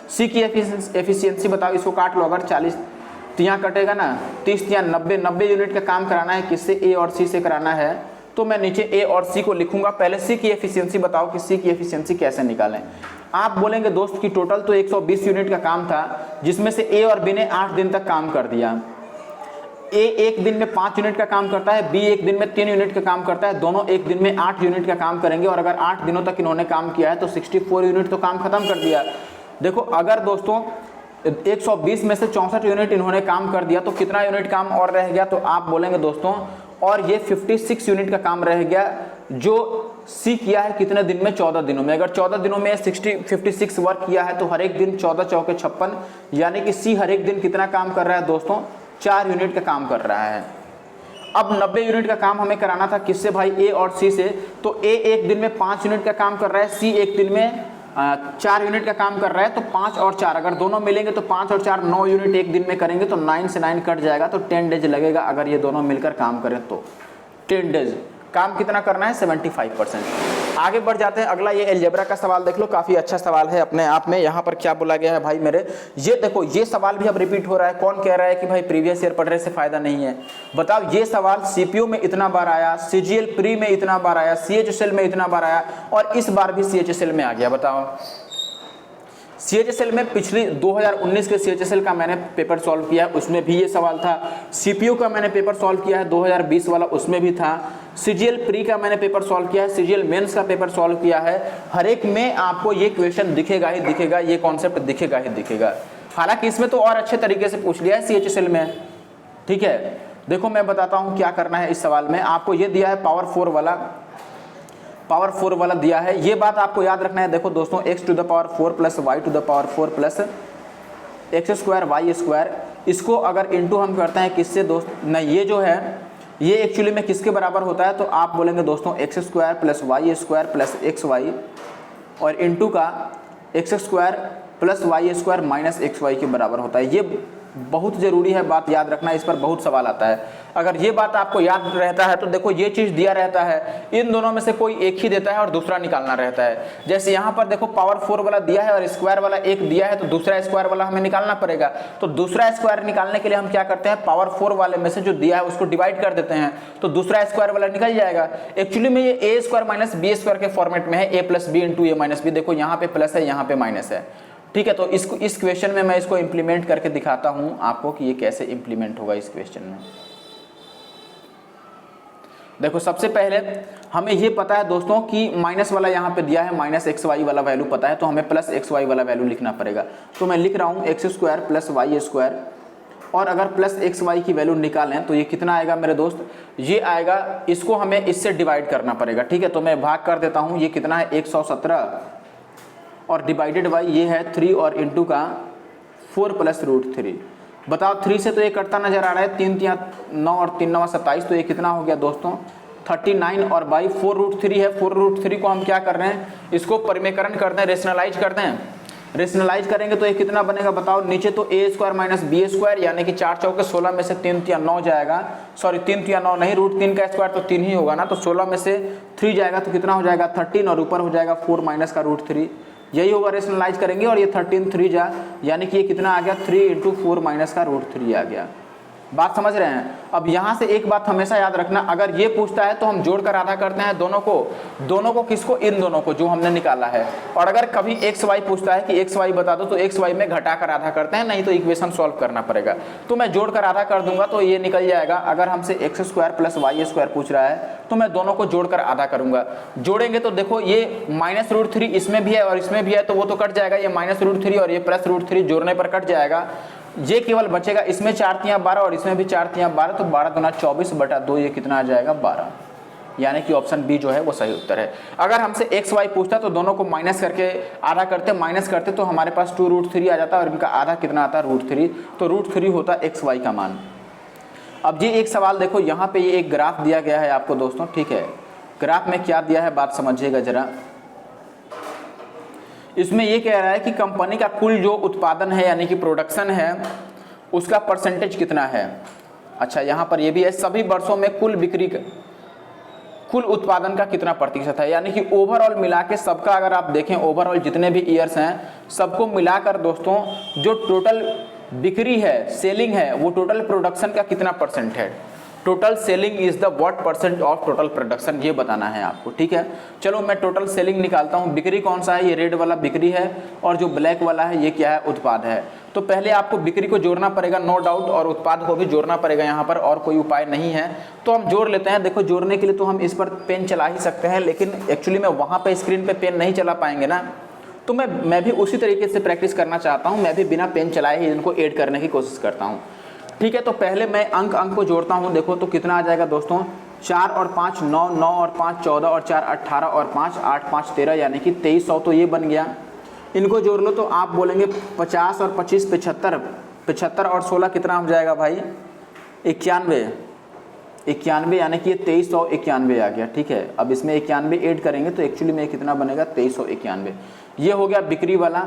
सी की एफिशिएंसी बताओ, इसको काट लो। अगर 40 तो यहाँ कटेगा ना, 30 या 90 यूनिट का काम कराना है। किससे? ए और सी से कराना है। तो मैं नीचे ए और सी को लिखूंगा। पहले सी की एफिशिएंसी बताओ कि सी की एफिशिएंसी कैसे निकालें। आप बोलेंगे दोस्त कि टोटल तो 120 यूनिट का काम था, जिसमें से ए और बी ने 8 दिन तक काम कर दिया। ए एक दिन में 5 यूनिट का काम करता है, बी एक दिन में 3 यूनिट का काम करता है। दोनों एक दिन में 8 यूनिट का काम करेंगे। और अगर 8 दिनों तक इन्होंने काम किया है तो 64 यूनिट तो काम खत्म कर दिया। देखो अगर दोस्तों 120 में से 64 यूनिट इन्होंने काम कर दिया तो कितना यूनिट काम और रह गया? तो आप बोलेंगे दोस्तों और ये 56 यूनिट का काम रह गया, जो सी किया है कितने दिन में? 14 दिनों में। अगर 14 दिनों में 56 वर्क किया है तो हर एक दिन 14 चौके 56, यानी कि सी हर एक दिन कितना काम कर रहा है दोस्तों? 4 यूनिट का काम कर रहा है। अब 90 यूनिट का काम हमें कराना था किससे भाई? ए और सी से। तो ए एक दिन में 5 यूनिट का काम कर रहा है, सी एक दिन में 4 यूनिट का काम कर रहा है। तो 5 और 4 अगर दोनों मिलेंगे तो 5 और 4 9 यूनिट एक दिन में करेंगे। तो 9 से 9 कट जाएगा, तो 10 डेज लगेगा अगर ये दोनों मिलकर काम करें तो। 10 डेज काम कितना करना है? 75%। आगे बढ़ जाते हैं। अगला ये अलजेब्रा का सवाल देख लो, काफी अच्छा सवाल है अपने आप में। यहाँ पर क्या बोला गया है भाई मेरे, ये देखो ये सवाल भी अब रिपीट हो रहा है। कौन कह रहा है कि भाई प्रीवियस ईयर पढ़ने से फायदा नहीं है? बताओ, ये सवाल सीपीयू में इतना बार आया, सीजीएल प्री में इतना बार आया, सीएचएसएल में इतना बार आया और इस बार भी सीएचएसएल में आ गया। बताओ सीएचएसएल में पिछली 2019 के सीएचएसएल का मैंने पेपर सॉल्व किया है, उसमें भी ये सवाल था। सीपीयू का मैंने पेपर सॉल्व किया है 2020 वाला, उसमें भी था। सीजीएल प्री का मैंने पेपर सॉल्व किया है, सीजीएल मेंस का पेपर सॉल्व किया है। हर एक में आपको ये क्वेश्चन दिखेगा ही दिखेगा, ये कॉन्सेप्ट दिखेगा ही दिखेगा। हालांकि इसमें तो और अच्छे तरीके से पूछ लिया है सीएचएसएल में। ठीक है, देखो मैं बताता हूँ क्या करना है इस सवाल में। आपको ये दिया है पावर 4 वाला दिया है। ये बात आपको याद रखना है। देखो दोस्तों, x to the power 4 plus y to the power 4 plus x square y square, इसको अगर इंटू हम करते हैं किससे दोस्त? नहीं, ये जो है ये एक्चुअली में किसके बराबर होता है? तो आप बोलेंगे दोस्तों x square plus y square plus xy और इंटू का x square plus y square minus xy के बराबर होता है। ये बहुत ज़रूरी है, बात याद रखना, इस पर बहुत सवाल आता है। अगर ये बात आपको याद रहता है तो देखो ये चीज़ दिया रहता है, इन दोनों में से कोई एक ही देता है और दूसरा निकालना रहता है। जैसे यहाँ पर देखो पावर 4 वाला दिया है और स्क्वायर वाला एक दिया है, तो दूसरा स्क्वायर वाला हमें निकालना पड़ेगा। तो दूसरा स्क्वायर निकालने के लिए हम क्या करते हैं? पावर 4 वाले में से जो दिया है उसको डिवाइड कर देते हैं, तो दूसरा स्क्वायर वाला निकल जाएगा। एक्चुअली में ये ए स्क्वायर माइनस बी स्क्वायर के फॉर्मेट में है, ए प्लस बी इंटू ए माइनस बी। देखो यहाँ पे प्लस है, यहाँ पे माइनस है। ठीक है, तो इस क्वेश्चन में मैं इसको इंप्लीमेंट करके दिखाता हूं आपको कि ये कैसे इंप्लीमेंट होगा इस क्वेश्चन में। देखो सबसे पहले हमें ये पता है दोस्तों कि माइनस वाला यहाँ पे दिया है, माइनस एक्स वाई वाला वैल्यू पता है, तो हमें प्लस एक्स वाई वाला वैल्यू लिखना पड़ेगा। तो मैं लिख रहा हूँ X square plus Y square, और अगर प्लस एक्स वाई की वैल्यू निकालें तो ये कितना आएगा मेरे दोस्त? ये आएगा, इसको हमें इससे डिवाइड करना पड़ेगा। ठीक है, तो मैं भाग कर देता हूँ। ये कितना है? 117 और डिवाइडेड बाई ये है 3 और इंटू का 4 प्लस √3। बताओ 3 से तो ये कटता नजर आ रहा है, 3 3 9 और 3 9 27, तो ये कितना हो गया दोस्तों? 39 और बाई 4√3 है। 4√3 को हम क्या कर रहे हैं? इसको परिमेयकरण कर दें, रेशनलाइज कर दें। रेशनलाइज करेंगे तो ये कितना बनेगा बताओ? नीचे तो ए स्क्वायर माइनस बी स्क्वायर, यानी कि 4 चौके 16 में से 3 3 9 जाएगा। सॉरी 3 3 9 नहीं, √3 का स्क्वायर तो 3 ही होगा ना, तो 16 में से 3 जाएगा तो कितना हो जाएगा? 13, और ऊपर हो जाएगा 4 माइनस का √3। यही होगा, रेशनलाइज करेंगे और ये 13 3 जा, यानी कि ये कितना आ गया? 3 इंटू 4 माइनस का √3 आ गया। बात समझ रहे हैं। अब यहाँ से एक बात हमेशा याद रखना, अगर ये पूछता है तो हम जोड़कर आधा करते हैं दोनों को किसको, इन दोनों को जो हमने निकाला है। और अगर कभी एक्स वाई पूछता है कि एक्स वाई बता दो तो एक्स वाई में घटाकर आधा करते हैं, नहीं तो इक्वेशन सॉल्व करना पड़ेगा। तो मैं जोड़कर आधा कर दूंगा तो ये निकल जाएगा। अगर हमसे X square plus Y square पूछ रहा है तो मैं दोनों को जोड़कर आधा करूंगा। जोड़ेंगे तो देखो ये -√3 इसमें भी है और इसमें भी है तो वो तो कट जाएगा, ये -√3 और ये +√3 जोड़ने पर कट जाएगा। ये केवल बचेगा, इसमें 4 तियां 12 और इसमें भी 4 तियां 12, तो 12 दूना 24/2, ये कितना आ जाएगा 12। यानी कि ऑप्शन बी जो है वो सही उत्तर है। अगर हमसे एक्स वाई पूछता तो दोनों को माइनस करके आधा करते, माइनस करते तो हमारे पास 2√3 आ जाता और इनका आधा कितना आता है √3, तो √3 होता एक्स वाई का मान। अब ये एक सवाल देखो, यहाँ पे ये एक ग्राफ दिया गया है आपको दोस्तों, ठीक है। ग्राफ में क्या दिया है बात समझिएगा जरा। इसमें ये कह रहा है कि कंपनी का कुल जो उत्पादन है यानी कि प्रोडक्शन है उसका परसेंटेज कितना है। अच्छा, यहाँ पर ये भी है सभी वर्षों में कुल बिक्री कुल उत्पादन का कितना प्रतिशत है, यानी कि ओवरऑल मिला के सबका अगर आप देखें, ओवरऑल जितने भी ईयर्स हैं सबको मिलाकर दोस्तों जो टोटल बिक्री है, सेलिंग है, वो टोटल प्रोडक्शन का कितना परसेंट है। Total selling is the what percent of total production, ये बताना है आपको, ठीक है। चलो मैं टोटल सेलिंग निकालता हूँ। बिक्री कौन सा है, ये रेड वाला बिक्री है और जो ब्लैक वाला है ये क्या है, उत्पाद है। तो पहले आपको बिक्री को जोड़ना पड़ेगा नो डाउट, और उत्पाद को भी जोड़ना पड़ेगा यहाँ पर, और कोई उपाय नहीं है। तो हम जोड़ लेते हैं। देखो जोड़ने के लिए तो हम इस पर पेन चला ही सकते हैं, लेकिन एक्चुअली में वहाँ पर स्क्रीन पर पेन नहीं चला पाएंगे ना, तो मैं भी उसी तरीके से प्रैक्टिस करना चाहता हूँ। मैं भी बिना पेन चलाए ही इनको ऐड करने की कोशिश करता हूँ, ठीक है। तो पहले मैं अंक को जोड़ता हूँ। देखो तो कितना आ जाएगा दोस्तों, 4 और 5 9, 9 और 5 14 और 4 18 और 5 8 5 13, यानी कि 2300, तो ये बन गया। इनको जोड़ लो तो आप बोलेंगे 50 और 25 75, 75 और 16 कितना हो जाएगा भाई 91, 91, यानी कि ये 2391 आ गया, ठीक है। अब इसमें 91 ऐड करेंगे तो एक्चुअली में कितना बनेगा 2391। ये हो गया बिक्री वाला,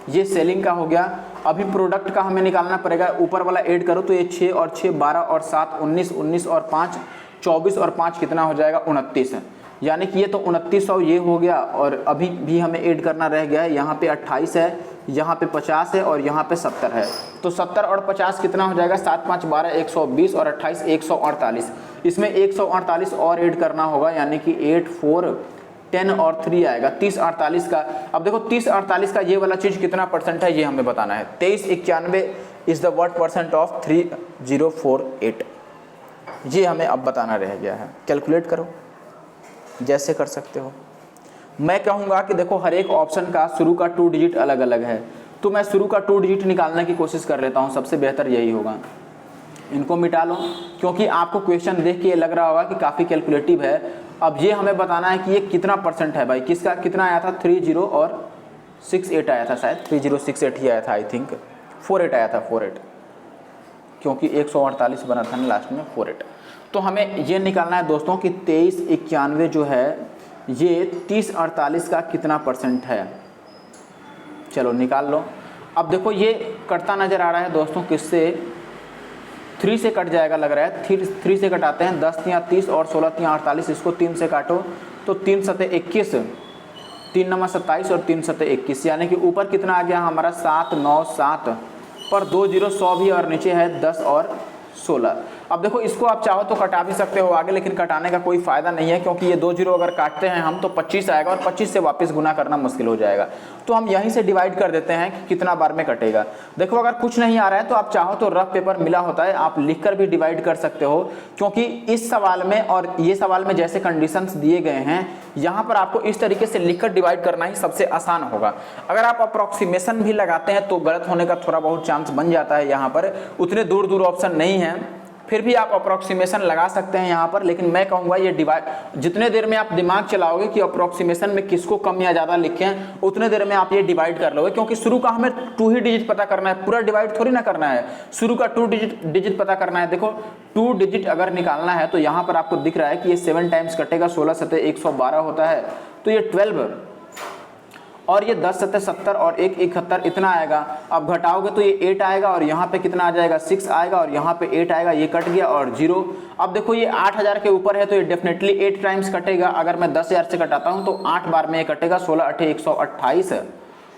ये सेलिंग का हो गया। अभी प्रोडक्ट का हमें निकालना पड़ेगा। ऊपर वाला ऐड करो तो ये 6 और 6 12 और 7 19, 19 और 5 24 और 5 कितना हो जाएगा 29, यानी कि ये तो 2900 ये हो गया। और अभी भी हमें ऐड करना रह गया है, यहाँ पे 28 है, यहाँ पे 50 है और यहाँ पे 70 है। तो 70 और 50 कितना हो जाएगा 7 5 12 120 और 28 148। इसमें 148 और ऐड करना होगा, यानी कि 8 4 10 और 3 आएगा 30 48 का। अब देखो 30 48 का ये वाला चीज़ कितना परसेंट है ये हमें बताना है। 2391 is the what percent of 3048, ये हमें अब बताना रह गया है। कैलकुलेट करो जैसे कर सकते हो। मैं कहूँगा कि देखो हर एक ऑप्शन का शुरू का 2 डिजिट अलग अलग है, तो मैं शुरू का 2 डिजिट निकालने की कोशिश कर लेता हूँ, सबसे बेहतर यही होगा। इनको मिटा लो, क्योंकि आपको क्वेश्चन देख के लग रहा होगा कि काफ़ी कैलकुलेटिव है। अब ये हमें बताना है कि ये कितना परसेंट है भाई, किसका कितना आया था 30 और 68 आया था, शायद 3068 ही आया था, आई थिंक 48 आया था, 48, क्योंकि 148 बना था ना लास्ट में, 48। तो हमें ये निकालना है दोस्तों कि 2391 जो है ये 3048 का कितना परसेंट है। चलो निकाल लो। अब देखो ये कटता नज़र आ रहा है दोस्तों, किससे, 3 से कट जाएगा लग रहा है। 3 से कटाते हैं, 10 तियां 30 और 16 तियां 48, इसको 3 से काटो तो 3 सते 21, 3 नंबर 27 और 3 सते 21, यानी कि ऊपर कितना आ गया हमारा 7 9 7 पर 2 0 100 भी, और नीचे है 10 और 16। अब देखो इसको आप चाहो तो कटा भी सकते हो आगे, लेकिन कटाने का कोई फ़ायदा नहीं है, क्योंकि ये 2 0 अगर काटते हैं हम तो 25 आएगा और 25 से वापस गुना करना मुश्किल हो जाएगा। तो हम यहीं से डिवाइड कर देते हैं कि कितना बार में कटेगा। देखो अगर कुछ नहीं आ रहा है तो आप चाहो तो रफ पेपर मिला होता है, आप लिखकर भी डिवाइड कर सकते हो, क्योंकि इस सवाल में और ये सवाल में जैसे कंडीशंस दिए गए हैं यहाँ पर आपको इस तरीके से लिखकर डिवाइड करना ही सबसे आसान होगा। अगर आप अप्रॉक्सीमेशन भी लगाते हैं तो गलत होने का थोड़ा बहुत चांस बन जाता है। यहाँ पर उतने दूर दूर ऑप्शन नहीं है, फिर भी आप अप्रॉक्सीमेशन लगा सकते हैं यहाँ पर, लेकिन मैं कहूँगा ये डिवाइड जितने देर में आप दिमाग चलाओगे कि अप्रॉक्सीमेशन में किसको कम या ज़्यादा लिखें, उतने देर में आप ये डिवाइड कर लोगे, क्योंकि शुरू का हमें 2 ही डिजिट पता करना है, पूरा डिवाइड थोड़ी ना करना है, शुरू का 2 डिजिट पता करना है। देखो 2 डिजिट अगर निकालना है तो यहाँ पर आपको दिख रहा है कि ये 7 टाइम्स कटेगा, 16 सते 112 होता है, तो ये 12 और ये 10 सते 70 और 1 71 इतना आएगा। अब घटाओगे तो ये 8 आएगा और यहाँ पे कितना आ जाएगा 6 आएगा और यहाँ पे 8 आएगा, ये कट गया और 0। अब देखो ये 8000 के ऊपर है तो ये डेफिनेटली 8 टाइम्स कटेगा। अगर मैं 10,000 से कटाता हूँ तो 8 बार में ये कटेगा, 16 8 128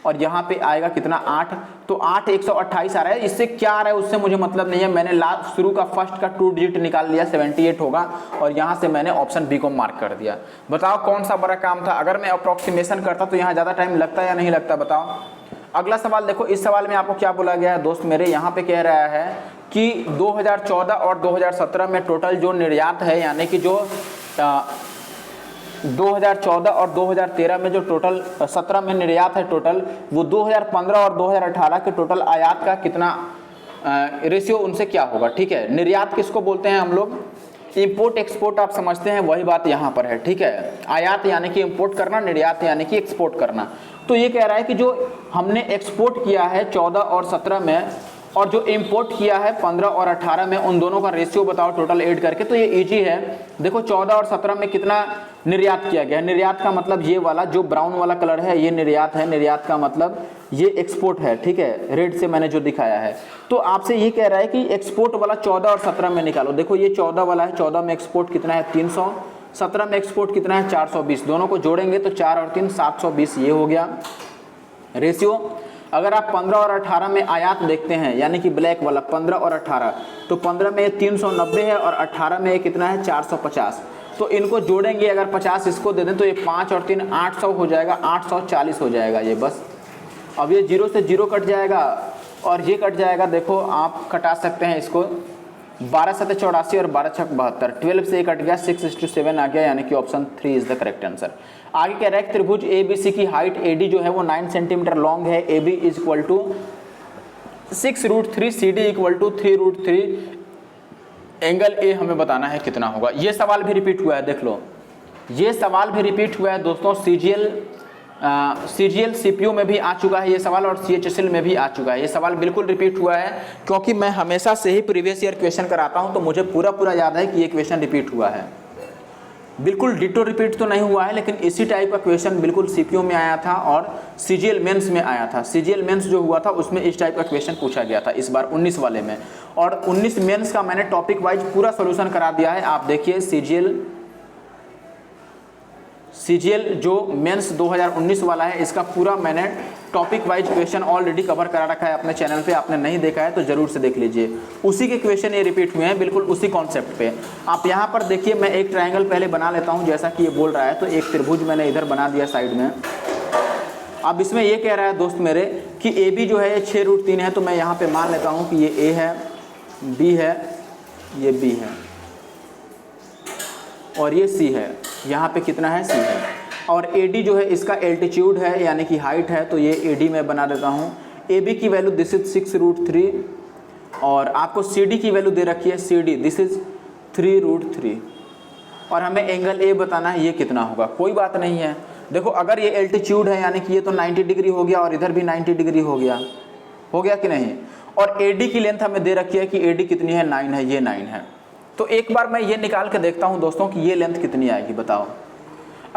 और यहाँ पे आएगा कितना 8, तो 8 128 आ रहा है। इससे क्या आ रहा है उससे मुझे मतलब नहीं है, मैंने लास्ट शुरू का फर्स्ट का 2 डिजिट निकाल लिया 78 होगा और यहाँ से मैंने ऑप्शन बी को मार्क कर दिया। बताओ कौन सा बड़ा काम था। अगर मैं अप्रोक्सीमेशन करता तो यहाँ ज़्यादा टाइम लगता या नहीं लगता बताओ। अगला सवाल देखो, इस सवाल में आपको क्या बोला गया है दोस्त मेरे, यहाँ पे कह रहा है कि 2014 और 2017 में टोटल जो निर्यात है, यानी कि जो 2014 और 2013 में जो टोटल 17 में निर्यात है टोटल, वो 2015 और 2018 के टोटल आयात का कितना रेशियो उनसे क्या होगा। ठीक है, निर्यात किसको बोलते हैं हम लोग, इंपोर्ट एक्सपोर्ट आप समझते हैं, वही बात यहाँ पर है। ठीक है, आयात यानी कि इंपोर्ट करना, निर्यात यानी कि एक्सपोर्ट करना। तो ये कह रहा है कि जो हमने एक्सपोर्ट किया है 14 और 17 में और जो इंपोर्ट किया है 15 और 18 में, उन दोनों का रेशियो बताओ टोटल ऐड करके। तो ये इजी है, देखो 14 और 17 में कितना निर्यात किया गया। निर्यात का मतलब ये वाला जो ब्राउन वाला कलर है ये निर्यात है, निर्यात का मतलब ये एक्सपोर्ट है। ठीक है, रेड से मैंने जो दिखाया है। तो आपसे ये कह रहा है कि एक्सपोर्ट वाला 14 और 17 में निकालो। देखो ये 14 वाला है, 14 में एक्सपोर्ट कितना है 300, 17 में एक्सपोर्ट कितना है 420, दोनों को जोड़ेंगे तो 4 और 3 720 ये हो गया रेशियो। अगर आप 15 और 18 में आयात देखते हैं, यानी कि ब्लैक वाला 15 और 18, तो 15 में 390 है और 18 में कितना है 450, तो इनको जोड़ेंगे अगर 50 इसको दे दें तो ये 5 और 3 800 हो जाएगा, 840 हो जाएगा ये बस। अब ये 0 से 0 कट जाएगा और ये कट जाएगा, देखो आप कटा सकते हैं इसको, 12 7 84 और 12 6 72, 12 से 1 कट गया, 6:7 आ गया, यानी कि option 3 is the correct answer. आगे कह रहा है त्रिभुज ABC की हाइट AD जो है वो 9 सेंटीमीटर लॉन्ग है, AB is equal to 6√3, CD equal to 3√3, angle A हमें बताना है कितना होगा। ये सवाल भी रिपीट हुआ है, देख लो ये सवाल भी रिपीट हुआ है दोस्तों, CGL CPU में भी आ चुका है ये सवाल और CHSL में भी आ चुका है ये सवाल, बिल्कुल रिपीट हुआ है, क्योंकि मैं हमेशा से ही प्रीवियस ईयर क्वेश्चन कराता हूं तो मुझे पूरा याद है कि ये क्वेश्चन रिपीट हुआ है। बिल्कुल डिटो रिपीट तो नहीं हुआ है, लेकिन इसी टाइप का क्वेश्चन बिल्कुल CPU में आया था और CGL मेंस में आया था। CGL मेंस जो हुआ था उसमें इस टाइप का क्वेश्चन पूछा गया था इस बार 19 वाले में, और 19 मेंस का मैंने टॉपिक वाइज पूरा सोल्यूशन करा दिया है। आप देखिए CGL जो मेंस 2019 वाला है इसका पूरा मैंने topic wise question already cover करा रखा है अपने चैनल पे, आपने नहीं देखा है तो जरूर से देख लीजिए। उसी के क्वेश्चन ये रिपीट हुए हैं, बिल्कुल उसी कॉन्सेप्ट पे। आप यहाँ पर देखिए, मैं एक ट्रायंगल पहले बना लेता हूँ जैसा कि ये बोल रहा है, तो एक त्रिभुज मैंने इधर बना दिया साइड में। अब इसमें ये कह रहा है दोस्त मेरे कि AB जो है ये 6√3 है, तो मैं यहाँ पे मान लेता हूँ कि ये A है, B है, ये B है और ये C है। यहाँ पे कितना है C है, और AD जो है इसका एल्टीट्यूड है यानी कि हाइट है, तो ये AD मैं बना देता हूँ। AB की वैल्यू दिस इज 6√3 और आपको CD की वैल्यू दे रखी है CD, दिस इज 3√3 और हमें एंगल A बताना है ये कितना होगा। कोई बात नहीं है, देखो अगर ये एल्टीट्यूड है यानी कि ये तो 90 डिग्री हो गया और इधर भी 90 डिग्री हो गया कि नहीं, और AD की लेंथ हमें दे रखी है कि AD कितनी है 9 है, ये 9 है। तो एक बार मैं ये निकाल के देखता हूँ दोस्तों कि ये लेंथ कितनी आएगी बताओ।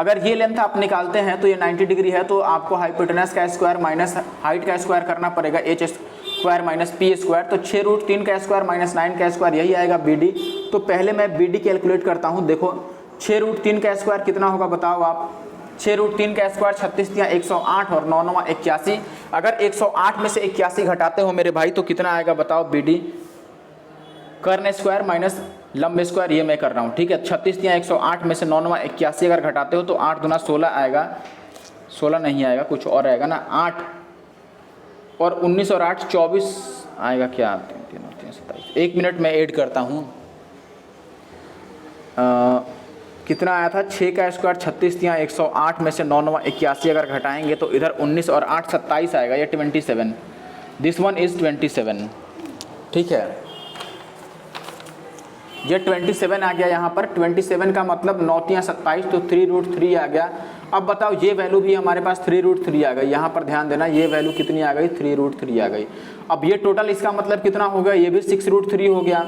अगर ये लेंथ आप निकालते हैं तो ये 90 डिग्री है, तो आपको हाइपोटेनस का स्क्वायर माइनस हाइट का स्क्वायर करना पड़ेगा, h square minus p square, तो 6√3 का स्क्वायर माइनस 9 का स्क्वायर यही आएगा BD। तो पहले मैं BD कैलकुलेट करता हूँ। देखो 6√3 का स्क्वायर कितना होगा बताओ आप, 6√3 का स्क्वायर 36 या 108 और 9 9 81, अगर 108 में से 81 घटाते हो मेरे भाई तो कितना आएगा बताओ BD, कर्ण स्क्वायर माइनस लंब स्क्वायर, ये मैं कर रहा हूँ। ठीक है, 36 या 108 में से 9 9 81 अगर घटाते हो तो 8 दूना 16 आएगा, 16 नहीं आएगा कुछ और आएगा ना, 8 और 19 और 8 24 आएगा क्या, 3 और 3 27। 1 मिनट में ऐड करता हूँ, कितना आया था 6 का स्क्वायर 36 या 108 में से 9 9 81 अगर घटाएंगे तो इधर 19 और 8 27 आएगा, ये 27, दिस वन इज़ 27। ठीक है, ये 27 आ गया यहाँ पर। 27 का मतलब 9 या 27, तो 3√3 आ गया। अब बताओ ये वैल्यू भी हमारे पास 3√3 आ गई, यहाँ पर ध्यान देना, ये वैल्यू कितनी आ गई 3√3 आ गई। अब ये टोटल इसका मतलब कितना हो गया, ये भी 6√3 हो गया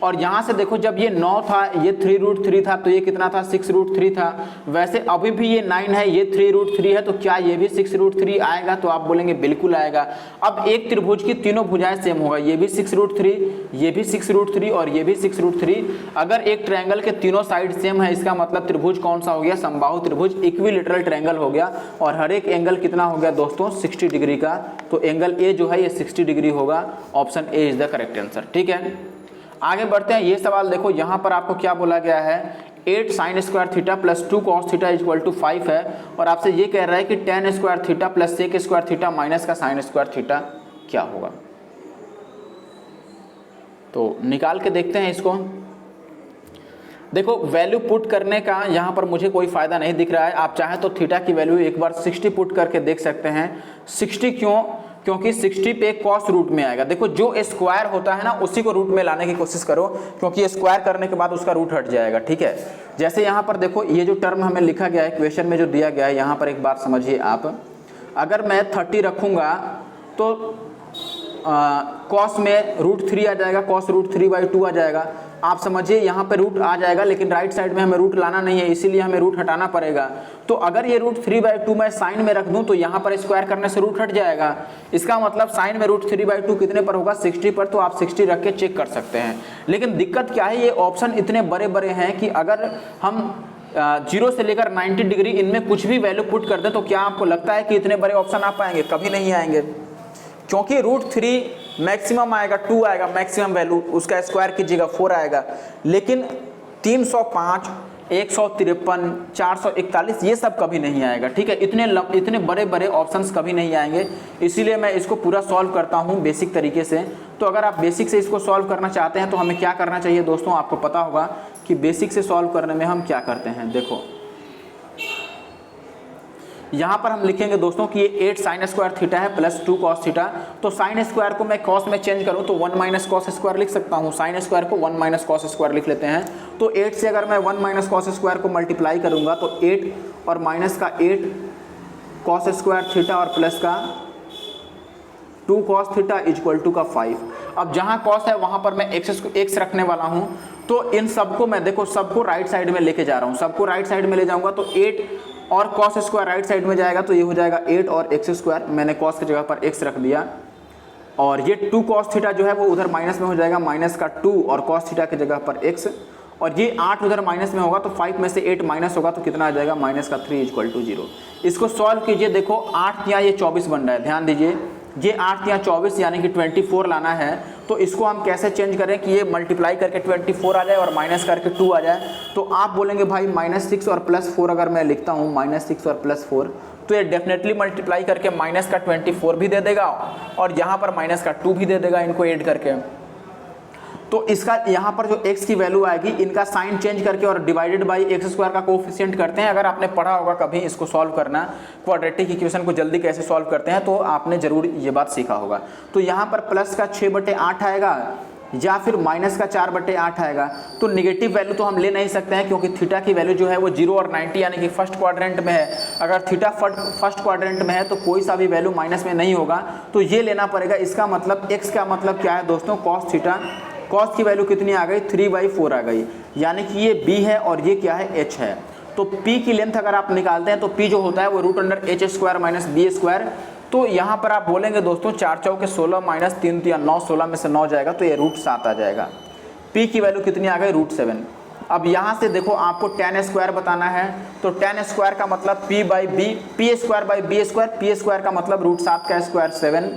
और यहाँ से देखो जब ये 9 था, ये 3√3 था, तो ये कितना था 6√3 था। वैसे अभी भी ये 9 है, ये 3√3 है, तो क्या ये भी 6√3 आएगा? तो आप बोलेंगे बिल्कुल आएगा। अब एक त्रिभुज की तीनों भुजाएं सेम होगा, ये भी 6√3, ये भी 6√3 और ये भी 6√3। अगर एक ट्रायंगल के तीनों साइड सेम है, इसका मतलब त्रिभुज कौन सा हो गया? समबाहु त्रिभुज, इक्विलैटरल ट्रायंगल हो गया। और हर एक एंगल कितना हो गया दोस्तों? 60 डिग्री का। तो एंगल ए जो है ये 60 डिग्री होगा। Option A is the correct answer. ठीक है, आगे बढ़ते हैं। ये सवाल देखो, यहाँ पर आपको क्या बोला गया है? 8 sin square theta plus 2 cos थीटा इक्वल टू 5 है, और आपसे ये कह रहा है कि tan square theta plus sec square theta minus का sin स्क्वायर थीटा क्या होगा? तो निकाल के देखते हैं इसको। देखो वैल्यू पुट करने का यहाँ पर मुझे कोई फ़ायदा नहीं दिख रहा है। आप चाहें तो थीटा की वैल्यू एक बार 60 पुट करके देख सकते हैं। 60 क्यों? क्योंकि 60 पे कॉस रूट में आएगा। देखो जो स्क्वायर होता है ना, उसी को रूट में लाने की कोशिश करो, क्योंकि स्क्वायर करने के बाद उसका रूट हट जाएगा। ठीक है, जैसे यहाँ पर देखो ये जो टर्म हमें लिखा गया है, क्वेश्चन में जो दिया गया है, यहाँ पर एक बात समझिए आप। अगर मैं 30 रखूँगा तो कॉस में √3 आ जाएगा, कॉस √3/2 आ जाएगा। आप समझिए यहाँ पे रूट आ जाएगा, लेकिन राइट साइड में हमें रूट लाना नहीं है, इसीलिए हमें रूट हटाना पड़ेगा। तो अगर ये √3/2 मैं साइन में रख दूं तो यहाँ पर स्क्वायर करने से रूट हट जाएगा। इसका मतलब साइन में √3/2 कितने पर होगा? 60 पर। तो आप 60 रख के चेक कर सकते हैं। लेकिन दिक्कत क्या है, ये ऑप्शन इतने बड़े बड़े हैं कि अगर हम 0 से लेकर 90 डिग्री इनमें कुछ भी वैल्यू पुट कर दें तो क्या आपको लगता है कि इतने बड़े ऑप्शन आ पाएंगे? कभी नहीं आएंगे, क्योंकि √3 मैक्सिमम आएगा, 2 आएगा मैक्सिमम वैल्यू, उसका स्क्वायर कीजिएगा 4 आएगा। लेकिन 305, 153, 441 ये सब कभी नहीं आएगा। ठीक है, इतने बड़े बड़े ऑप्शंस कभी नहीं आएंगे। इसीलिए मैं इसको पूरा सॉल्व करता हूँ बेसिक तरीके से। तो अगर आप बेसिक से इसको सॉल्व करना चाहते हैं तो हमें क्या करना चाहिए दोस्तों? आपको पता होगा कि बेसिक से सॉल्व करने में हम क्या करते हैं। देखो यहाँ पर हम लिखेंगे दोस्तों कि ये 8 sin स्क्वायर थीटा है प्लस 2 cos थीटा। तो sin स्क्वायर को मैं cos में चेंज करूँ तो 1 माइनस cos स्क्वायर लिख सकता हूँ। sin स्क्वायर को 1 माइनस cos स्क्वायर लिख लेते हैं। तो 8 से अगर मैं 1 माइनस cos स्क्वायर को मल्टीप्लाई करूँगा तो 8 और माइनस का 8 cos स्क्वायर थीटा और प्लस का 2 cos थीटा इक्वल टू का 5। अब जहाँ cos है वहाँ पर मैं x रखने वाला हूँ। तो इन सबको मैं देखो सबको राइट साइड में लेके जा रहा हूँ, सबको राइट साइड में ले जाऊँगा तो 8 और cos स्क्वायर राइट साइड में जाएगा तो ये हो जाएगा 8 और x स्क्वायर। मैंने cos की जगह पर x रख दिया। और ये 2 cos थीटा जो है वो उधर माइनस में हो जाएगा, माइनस का 2 और cos थीटा की जगह पर x। और ये 8 उधर माइनस में होगा तो 5 में से 8 माइनस होगा तो कितना आ जाएगा? माइनस का 3 इक्वल टू 0। इसको सॉल्व कीजिए। देखो 8 या ये 24 बन रहा है, ध्यान दीजिए। ये 8 या 24 यानी कि 24 लाना है। तो इसको हम कैसे चेंज करें कि ये मल्टीप्लाई करके 24 आ जाए और माइनस करके 2 आ जाए? तो आप बोलेंगे भाई -6 और +4 अगर मैं लिखता हूँ -6 और +4 तो ये डेफिनेटली मल्टीप्लाई करके माइनस का 24 भी दे देगा और यहाँ पर माइनस का 2 भी दे देगा इनको ऐड करके। तो इसका यहाँ पर जो x की वैल्यू आएगी, इनका साइन चेंज करके और डिवाइडेड बाई x स्क्वायर का कोफिशिएंट करते हैं। अगर आपने पढ़ा होगा कभी इसको सॉल्व करना, क्वाड्रेटिक इक्वेशन को जल्दी कैसे सॉल्व करते हैं, तो आपने जरूर ये बात सीखा होगा। तो यहाँ पर प्लस का 6/8 आएगा या फिर माइनस का 4/8 आएगा। तो निगेटिव वैल्यू तो हम ले नहीं सकते हैं क्योंकि थीटा की वैल्यू जो है वो 0 और 90 यानी कि फर्स्ट क्वाड्रेंट में है। अगर थीटा फर्स्ट क्वाड्रेंट में है तो कोई सा भी वैल्यू माइनस में नहीं होगा, तो ये लेना पड़ेगा। इसका मतलब x का मतलब क्या है दोस्तों? cos theta. cos की वैल्यू कितनी आ गई? 3/4 आ गई, यानी कि ये b है और ये क्या है? h है। तो p की लेंथ अगर आप निकालते हैं तो p जो होता है वो √h² माइनस b²। तो यहाँ पर आप बोलेंगे दोस्तों 4 चौके 16 माइनस 3 3 9, 16 में से 9 जाएगा तो ये √7 आ जाएगा। p की वैल्यू कितनी आ गई? √7। अब यहाँ से देखो आपको tan स्क्वायर बताना है, तो tan स्क्वायर का मतलब p/b, p² का मतलब √7 का स्क्वायर 7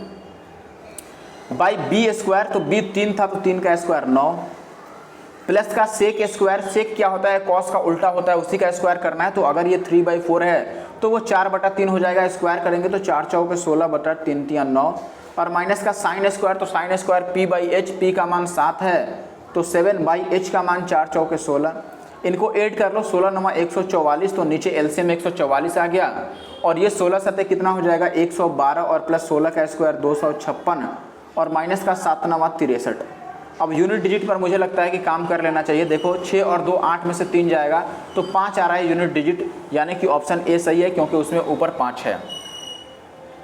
बाई b², तो b 3 था तो 3 का स्क्वायर 9 प्लस का sec स्क्वायर। sec क्या होता है? cos का उल्टा होता है, उसी का स्क्वायर करना है। तो अगर ये 3/4 है तो वो 4/3 हो जाएगा, स्क्वायर करेंगे तो 4 चौके 16/3 3 9 और माइनस का साइन स्क्वायर, तो साइन स्क्वायर p/h, p का मान 7 है तो 7/h का मान 4 चौके 16। इनको ऐड कर लो, 16 9 144, तो नीचे एलसीएम 144 आ गया और ये 16 सतह कितना हो जाएगा? 112 और प्लस 16 का स्क्वायर 256 और माइनस का 7 9 63। अब यूनिट डिजिट पर मुझे लगता है कि काम कर लेना चाहिए। देखो 6 और 2 8 में से 3 जाएगा तो 5 आ रहा है यूनिट डिजिट, यानी कि ऑप्शन ए सही है क्योंकि उसमें ऊपर 5 है।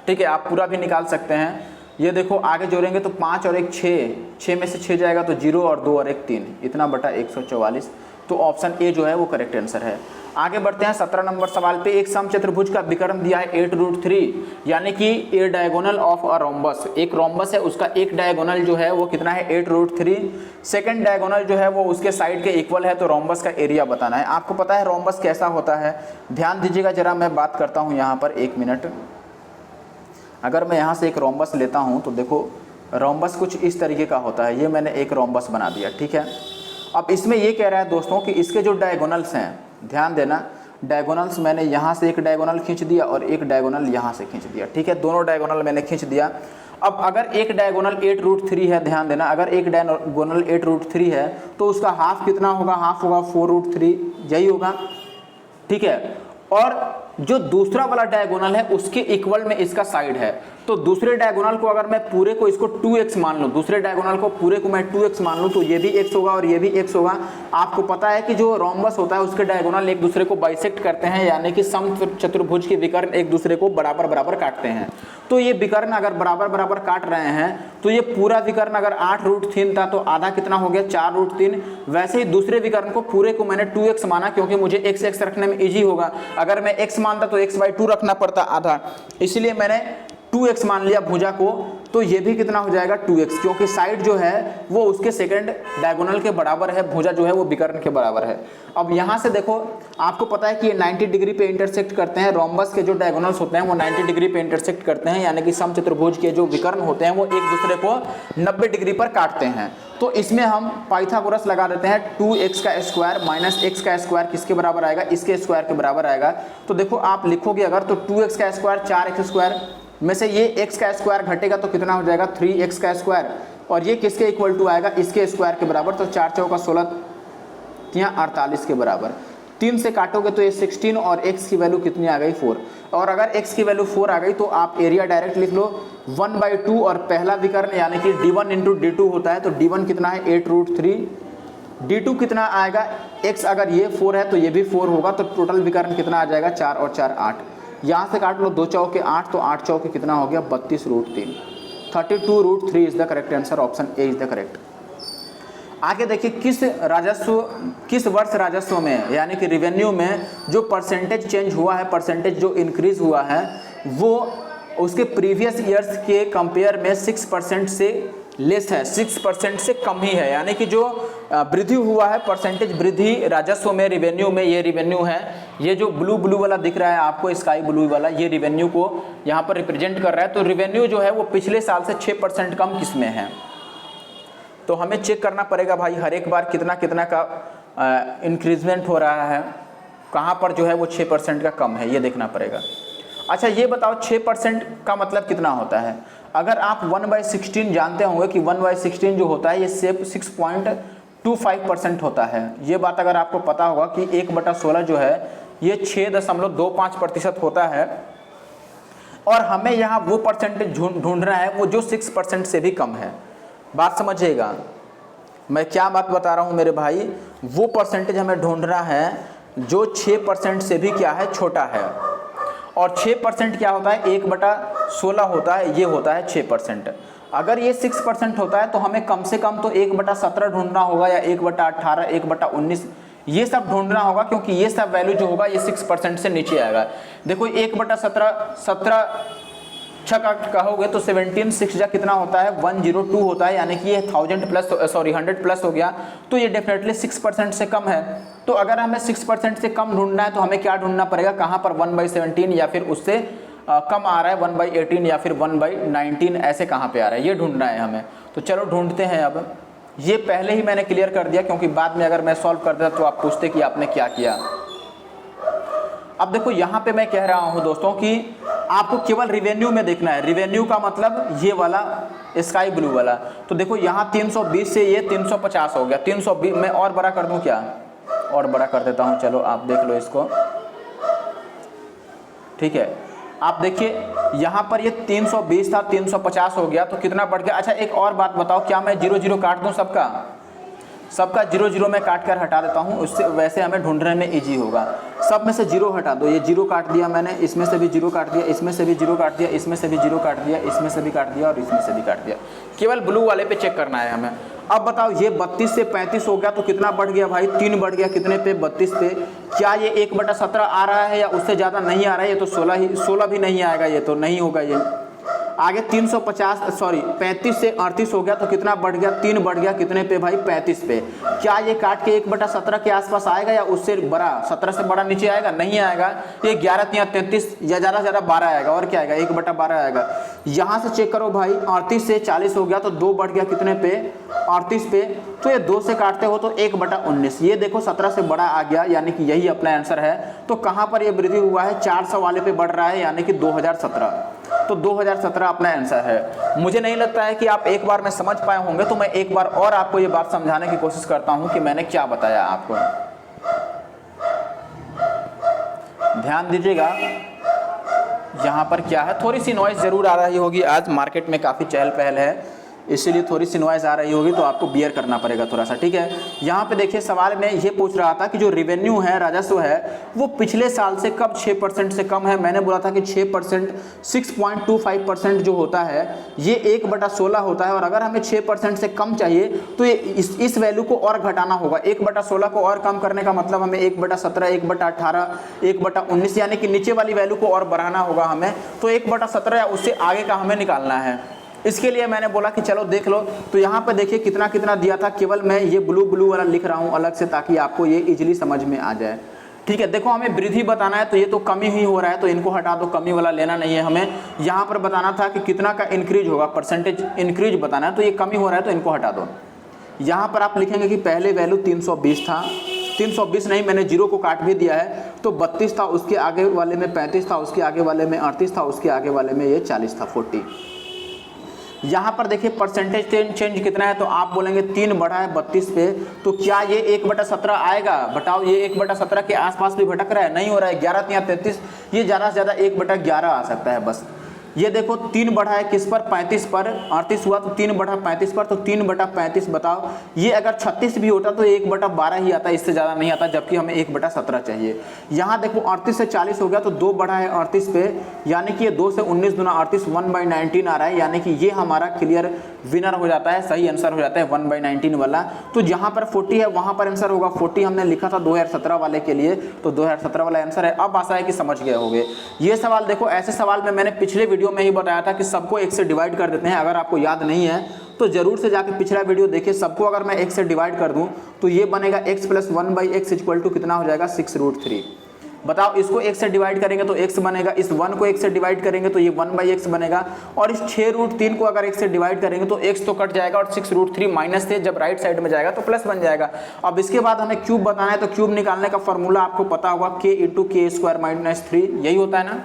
ठीक है, आप पूरा भी निकाल सकते हैं। ये देखो आगे जोड़ेंगे तो 5 और 1 6, 6 में से 6 जाएगा तो 0 और 2 और 1 3, इतना बटा 144। तो ऑप्शन ए जो है वो करेक्ट आंसर है। आगे बढ़ते हैं 17 नंबर सवाल पे। एक समचतुर्भुज का विकर्ण दिया है 8√3, यानी कि ए डायगोनल ऑफ अ रोम्बस, एक रोम्बस है उसका एक डायगोनल जो है वो कितना है 8√3, सेकंड डायगोनल जो है वो उसके साइड के इक्वल है, तो रोम्बस का एरिया बताना है। आपको पता है रोम्बस कैसा होता है, ध्यान दीजिएगा जरा, मैं बात करता हूँ यहाँ पर, 1 मिनट। अगर मैं यहाँ से एक रोम्बस लेता हूँ तो देखो रोम्बस कुछ इस तरीके का होता है, ये मैंने एक रोम्बस बना दिया, ठीक है। अब इसमें ये कह रहा है दोस्तों कि इसके जो डायगोनल्स हैं, ध्यान देना, डायगोनल्स मैंने यहाँ से एक डायगोनल खींच दिया और एक डायगोनल यहाँ से खींच दिया, ठीक है, दोनों डायगोनल मैंने खींच दिया। अब अगर एक डायगोनल 8√3 है, ध्यान देना, अगर एक डायगोनल 8√3 है तो उसका हाफ कितना होगा, हाफ होगा 4√3, यही होगा, ठीक है। और जो दूसरा वाला डायगोनल है उसके इक्वल में इसका साइड है, तो दूसरे डायगोनल को अगर मैं पूरे को इसको 2x मान लूँ, दूसरे डायगोनल को पूरे को मैं 2x मान लूँ, तो ये भी x होगा और ये भी x होगा। आपको पता है कि जो रोम्बस होता है उसके डायगोनल एक दूसरे को बाइसेक्ट करते हैं, यानी कि समचतुर्भुज के विकर्ण एक दूसरे को बराबर बराबर काटते हैं। तो ये विकर्ण अगर बराबर बराबर काट रहे हैं तो ये पूरा विकर्ण अगर 8√3 था तो आधा कितना हो गया 4√3। वैसे ही दूसरे विकर्ण को पूरे को मैंने 2x माना, क्योंकि मुझे x रखने में ईजी होगा। अगर मैं x मानता तो x/2 रखना पड़ता आधा, इसलिए मैंने 2x मान लिया भुजा को। तो ये भी कितना हो जाएगा 2x, क्योंकि साइड जो है वो उसके सेकंड डायगोनल के बराबर है, भुजा जो है वो विकर्ण के बराबर है। अब यहाँ से देखो, आपको पता है कि ये 90 डिग्री पे इंटरसेक्ट करते हैं, रोम्बस के जो डायगोनल्स होते हैं वो 90 डिग्री पे इंटरसेक्ट करते हैं, यानी कि समचतुर्भुज के जो विकर्ण होते हैं वो एक दूसरे को 90 डिग्री पर काटते हैं। तो इसमें हम पाइथागोरस लगा देते हैं, 2x का स्क्वायर माइनस x का स्क्वायर किसके बराबर आएगा, इसके स्क्वायर के बराबर आएगा। तो देखो आप लिखोगे अगर तो 2x का स्क्वायर 4x स्क्वायर में से ये x का स्क्वायर घटेगा तो कितना हो जाएगा 3x का स्क्वायर, और ये किसके इक्वल टू आएगा, इसके स्क्वायर के बराबर। तो 4 चौका 16 48 के बराबर। 3 से काटोगे तो ये 16 और x की वैल्यू कितनी आ गई 4, और अगर x की वैल्यू 4 आ गई तो आप एरिया डायरेक्ट लिख लो 1/2, और पहला विकर्ण यानी कि d1 इंटू d2 होता है, तो d1 कितना है 8√3, d2 कितना आएगा, x अगर ये 4 है तो ये भी 4 होगा, तो टोटल विकर्ण कितना आ जाएगा 4 और 4 8। यहाँ से काट लो 2 चौके 8, तो 8 चौके कितना हो गया 32√3, 32√3 is the correct answer, option A is the correct. आगे देखिए, किस वर्ष राजस्व में यानी कि रिवेन्यू में जो परसेंटेज चेंज हुआ है, परसेंटेज जो इंक्रीज हुआ है वो उसके प्रीवियस ईयर्स के कंपेयर में 6% से लेस है, 6% से कम ही है, यानी कि जो वृद्धि हुआ है, परसेंटेज वृद्धि राजस्व में, रिवेन्यू में, ये रिवेन्यू है, ये जो ब्लू वाला दिख रहा है आपको, स्काई ब्लू वाला, ये रिवेन्यू को यहाँ पर रिप्रेजेंट कर रहा है। तो रिवेन्यू जो है वो पिछले साल से 6% कम किस में है, तो हमें चेक करना पड़ेगा भाई हर एक बार कितना कितना का इंक्रीजमेंट हो रहा है, कहाँ पर जो है वो 6% का कम है, ये देखना पड़ेगा। अच्छा ये बताओ 6% का मतलब कितना होता है। अगर आप 1/16 जानते होंगे कि 1/16 जो होता है ये 6.25% होता है, ये बात अगर आपको पता होगा कि 1/16 जो है ये 6.25% होता है, और हमें यहाँ वो परसेंटेज ढूंढना है वो जो 6% से भी कम है। बात समझिएगा, मैं क्या बात बता रहा हूँ मेरे भाई, वो परसेंटेज हमें ढूंढना है जो 6% से भी क्या है छोटा है। और 6% क्या होता है 1/16 होता है, ये होता है 6%। अगर ये 6% होता है तो हमें कम से कम तो 1/17 ढूंढना होगा, या 1/18, 1/19, ये सब ढूंढना होगा, क्योंकि ये सब वैल्यू जो होगा ये 6% से नीचे आएगा। देखो 1/17 17 का कहोगे तो 17 6 जा कितना होता है 102 होता है, यानी कि ये 100 प्लस हो गया, तो ये डेफिनेटली 6% से कम है। तो अगर हमें 6% से कम ढूंढना है तो हमें क्या ढूंढना पड़ेगा, कहाँ पर 1/17 या फिर उससे कम आ रहा है 1/18 या फिर 1/19, ऐसे कहाँ पे आ रहा है, ये ढूंढना है हमें। तो चलो ढूंढते हैं। अब ये पहले ही मैंने क्लियर कर दिया, क्योंकि बाद में अगर मैं सॉल्व कर देता तो आप पूछते कि आपने क्या किया। अब देखो यहाँ पे मैं कह रहा हूँ दोस्तों कि आपको केवल रिवेन्यू में देखना है, रिवेन्यू का मतलब ये वाला स्काई ब्लू वाला। तो देखो यहाँ 320 से ये 350 हो गया, 320 मैं और बड़ा कर दूं क्या, और बड़ा कर देता हूँ, चलो आप देख लो इसको, ठीक है। आप देखिए यहाँ पर ये 320 था, 350 हो गया, तो कितना बढ़ गया। अच्छा एक और बात बताओ, क्या मैं 0 काट दूँ सबका 0 में काट कर हटा देता हूँ, उससे वैसे हमें ढूंढने में इजी होगा। सब में से जीरो हटा दो, ये जीरो काट दिया मैंने, इसमें से भी जीरो काट दिया, इसमें से भी जीरो काट दिया, इसमें से भी जीरो काट दिया, इसमें से भी काट दिया और इसमें से भी काट दिया। केवल ब्लू वाले पे चेक करना है हमें। अब बताओ ये 32 से 35 हो गया तो कितना बढ़ गया भाई, 3 बढ़ गया, कितने पे, 32 पे। क्या ये 1/17 आ रहा है या उससे ज़्यादा नहीं आ रहा है? ये तो 16 भी नहीं आएगा, ये तो नहीं होगा। ये आगे 35 से 38 हो गया तो कितना बढ़ गया, 3 बढ़ गया, कितने पे भाई, 35 पे। क्या ये काट के 1/17 के आसपास आएगा या उससे बड़ा, 17 से बड़ा नीचे आएगा? नहीं आएगा। ये 11 या 33 या ज़्यादा से ज़्यादा 12 आएगा, और क्या आएगा, 1/12 आएगा। यहाँ से चेक करो भाई, 38 से 40 हो गया तो 2 बढ़ गया, कितने पे, 38 पे। तो ये 2 से काटते हो तो 1/19। ये देखो 17 से बड़ा आ गया, यानी कि यही अपना आंसर है। तो कहाँ पर ये वृद्धि हुआ है, 400 वाले पे बढ़ रहा है, यानी कि 2017। तो 2017 अपना आंसर है। मुझे नहीं लगता है कि आप एक बार में समझ पाए होंगे, तो मैं एक बार और आपको ये बात समझाने की कोशिश करता हूं कि मैंने क्या बताया आपको। ध्यान दीजिएगा, यहाँ पर क्या है, थोड़ी सी नॉइज जरूर आ रही होगी, आज मार्केट में काफ़ी चहल पहल है, इसीलिए थोड़ी सी नॉइज आ रही होगी, तो आपको बियर करना पड़ेगा थोड़ा सा, ठीक है। यहाँ पे देखिए सवाल में ये पूछ रहा था कि जो रेवेन्यू है, राजस्व है, वो पिछले साल से कब 6% से कम है। मैंने बोला था कि 6%, 6.25% जो होता है ये 1/16 होता है, और अगर हमें 6% से कम चाहिए तो ये इस वैल्यू को और घटाना होगा। 1/16 को और कम करने का मतलब हमें 1/17, 1/18, 1/19 यानी कि नीचे वाली वैल्यू को और बढ़ाना होगा हमें। तो 1/17 या उससे आगे का हमें निकालना है। इसके लिए मैंने बोला कि चलो देख लो। तो यहाँ पे देखिए कितना कितना दिया था, केवल मैं ये ब्लू वाला लिख रहा हूँ अलग से, ताकि आपको ये इजीली समझ में आ जाए, ठीक है। देखो हमें वृद्धि बताना है, तो ये तो कमी ही हो रहा है, तो इनको हटा दो, कमी वाला लेना नहीं है हमें। यहाँ पर बताना था कि कितना का इंक्रीज होगा, परसेंटेज इंक्रीज बताना है, तो ये कमी हो रहा है, तो इनको हटा दो। यहाँ पर आप लिखेंगे कि पहले वैल्यू 320 था, 320 नहीं, मैंने जीरो को काट भी दिया है, तो 32 था, उसके आगे वाले में 35 था, उसके आगे वाले में 38 था, उसके आगे वाले में ये 40 था, 40। यहाँ पर देखिए परसेंटेज चेंज कितना है, तो आप बोलेंगे 3 बढ़ा है 32 पे, तो क्या ये 1/17 आएगा? बताओ, ये 1/17 के आसपास भी भटक रहा है, नहीं हो रहा है। 11 या 33, ये ज़्यादा से ज़्यादा 1/11 आ सकता है बस। ये देखो 3 बढ़ा है किस पर, 35 पर, 38 हुआ तो 3 बढ़ा 35 पर, तो 3/35 बताओ। ये अगर 36 भी होता तो 1/12 ही आता, इससे ज़्यादा नहीं आता, जबकि हमें 1/17 चाहिए। यहाँ देखो 38 से 40 हो गया तो 2 बढ़ा है 38 पे, यानी कि ये 2 से 19 गुना 38, 1/19 आ रहा है, यानी कि ये हमारा क्लियर विनर हो जाता है, सही आंसर हो जाता है 1/19 वाला। तो जहाँ पर 40 है वहाँ पर आंसर होगा 40, हमने लिखा था 2017 वाले के लिए, तो 2017 वाला आंसर है। अब आशा है कि समझ गए होंगे। ये सवाल देखो, ऐसे सवाल में मैंने पिछले वीडियो में ही बताया था कि सबको 1 से डिवाइड कर देते हैं। अगर आपको याद नहीं है तो जरूर से जाके पिछला वीडियो देखिए। सबको अगर मैं 1 से डिवाइड कर दूं तो ये बनेगा x + 1/x इक्वल टू कितना हो जाएगा, 6√3। बताओ, इसको 1 से डिवाइड करेंगे तो x बनेगा, इस 1 को 1 से डिवाइड करेंगे तो ये 1/x बनेगा, और इस 6√3 को अगर 1 से डिवाइड करेंगे तो x तो कट जाएगा, और 6√3 माइनस से जब राइट साइड में जाएगा तो प्लस बन जाएगा। अब इसके बाद हमें क्यूब बताना है, तो क्यूब निकालने का फॉर्मूला आपको पता होगा, k × k² - 3, यही होता है ना।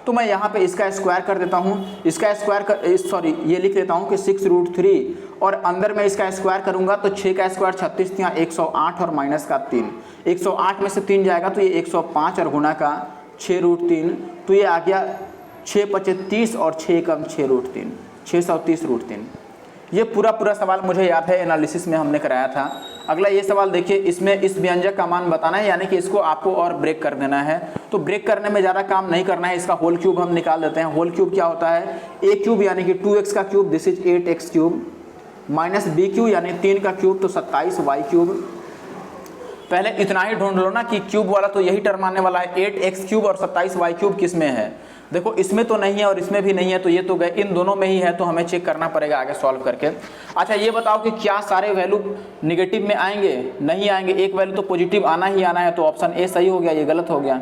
तो मैं यहाँ पे इसका स्क्वायर कर देता हूँ, इसका स्क्वायर ये लिख देता हूँ कि 6√3, और अंदर में इसका स्क्वायर करूँगा तो 6 का स्क्वायर 36, यहाँ 108 और माइनस का 3, 108 में से 3 जाएगा तो ये 105, और गुना का 6√3, तो ये आ गया 6 × 5 = 30 और 6 कम 6√3, 630√3। ये पूरा सवाल मुझे याद है, एनालिसिस में हमने कराया था। अगला ये सवाल देखिए, इसमें इस व्यंजक का मान बताना है, यानी कि इसको आपको और ब्रेक कर देना है। तो ब्रेक करने में ज़्यादा काम नहीं करना है, इसका होल क्यूब हम निकाल देते हैं। होल क्यूब क्या होता है, a क्यूब यानी कि 2x का cube, this is 8x cube, minus b cube यानी 3 का क्यूब, तो 27y क्यूब। पहले इतना ही ढूंढ लो ना कि क्यूब वाला तो यही टर्म आने वाला है, 8x क्यूब और 27y क्यूब किस में है। देखो इसमें तो नहीं है और इसमें भी नहीं है, तो ये तो गए, इन दोनों में ही है, तो हमें चेक करना पड़ेगा आगे सॉल्व करके। अच्छा ये बताओ कि क्या सारे वैल्यू निगेटिव में आएंगे? नहीं आएंगे, एक वैल्यू तो पॉजिटिव आना ही आना है, तो ऑप्शन ए सही हो गया, ये गलत हो गया।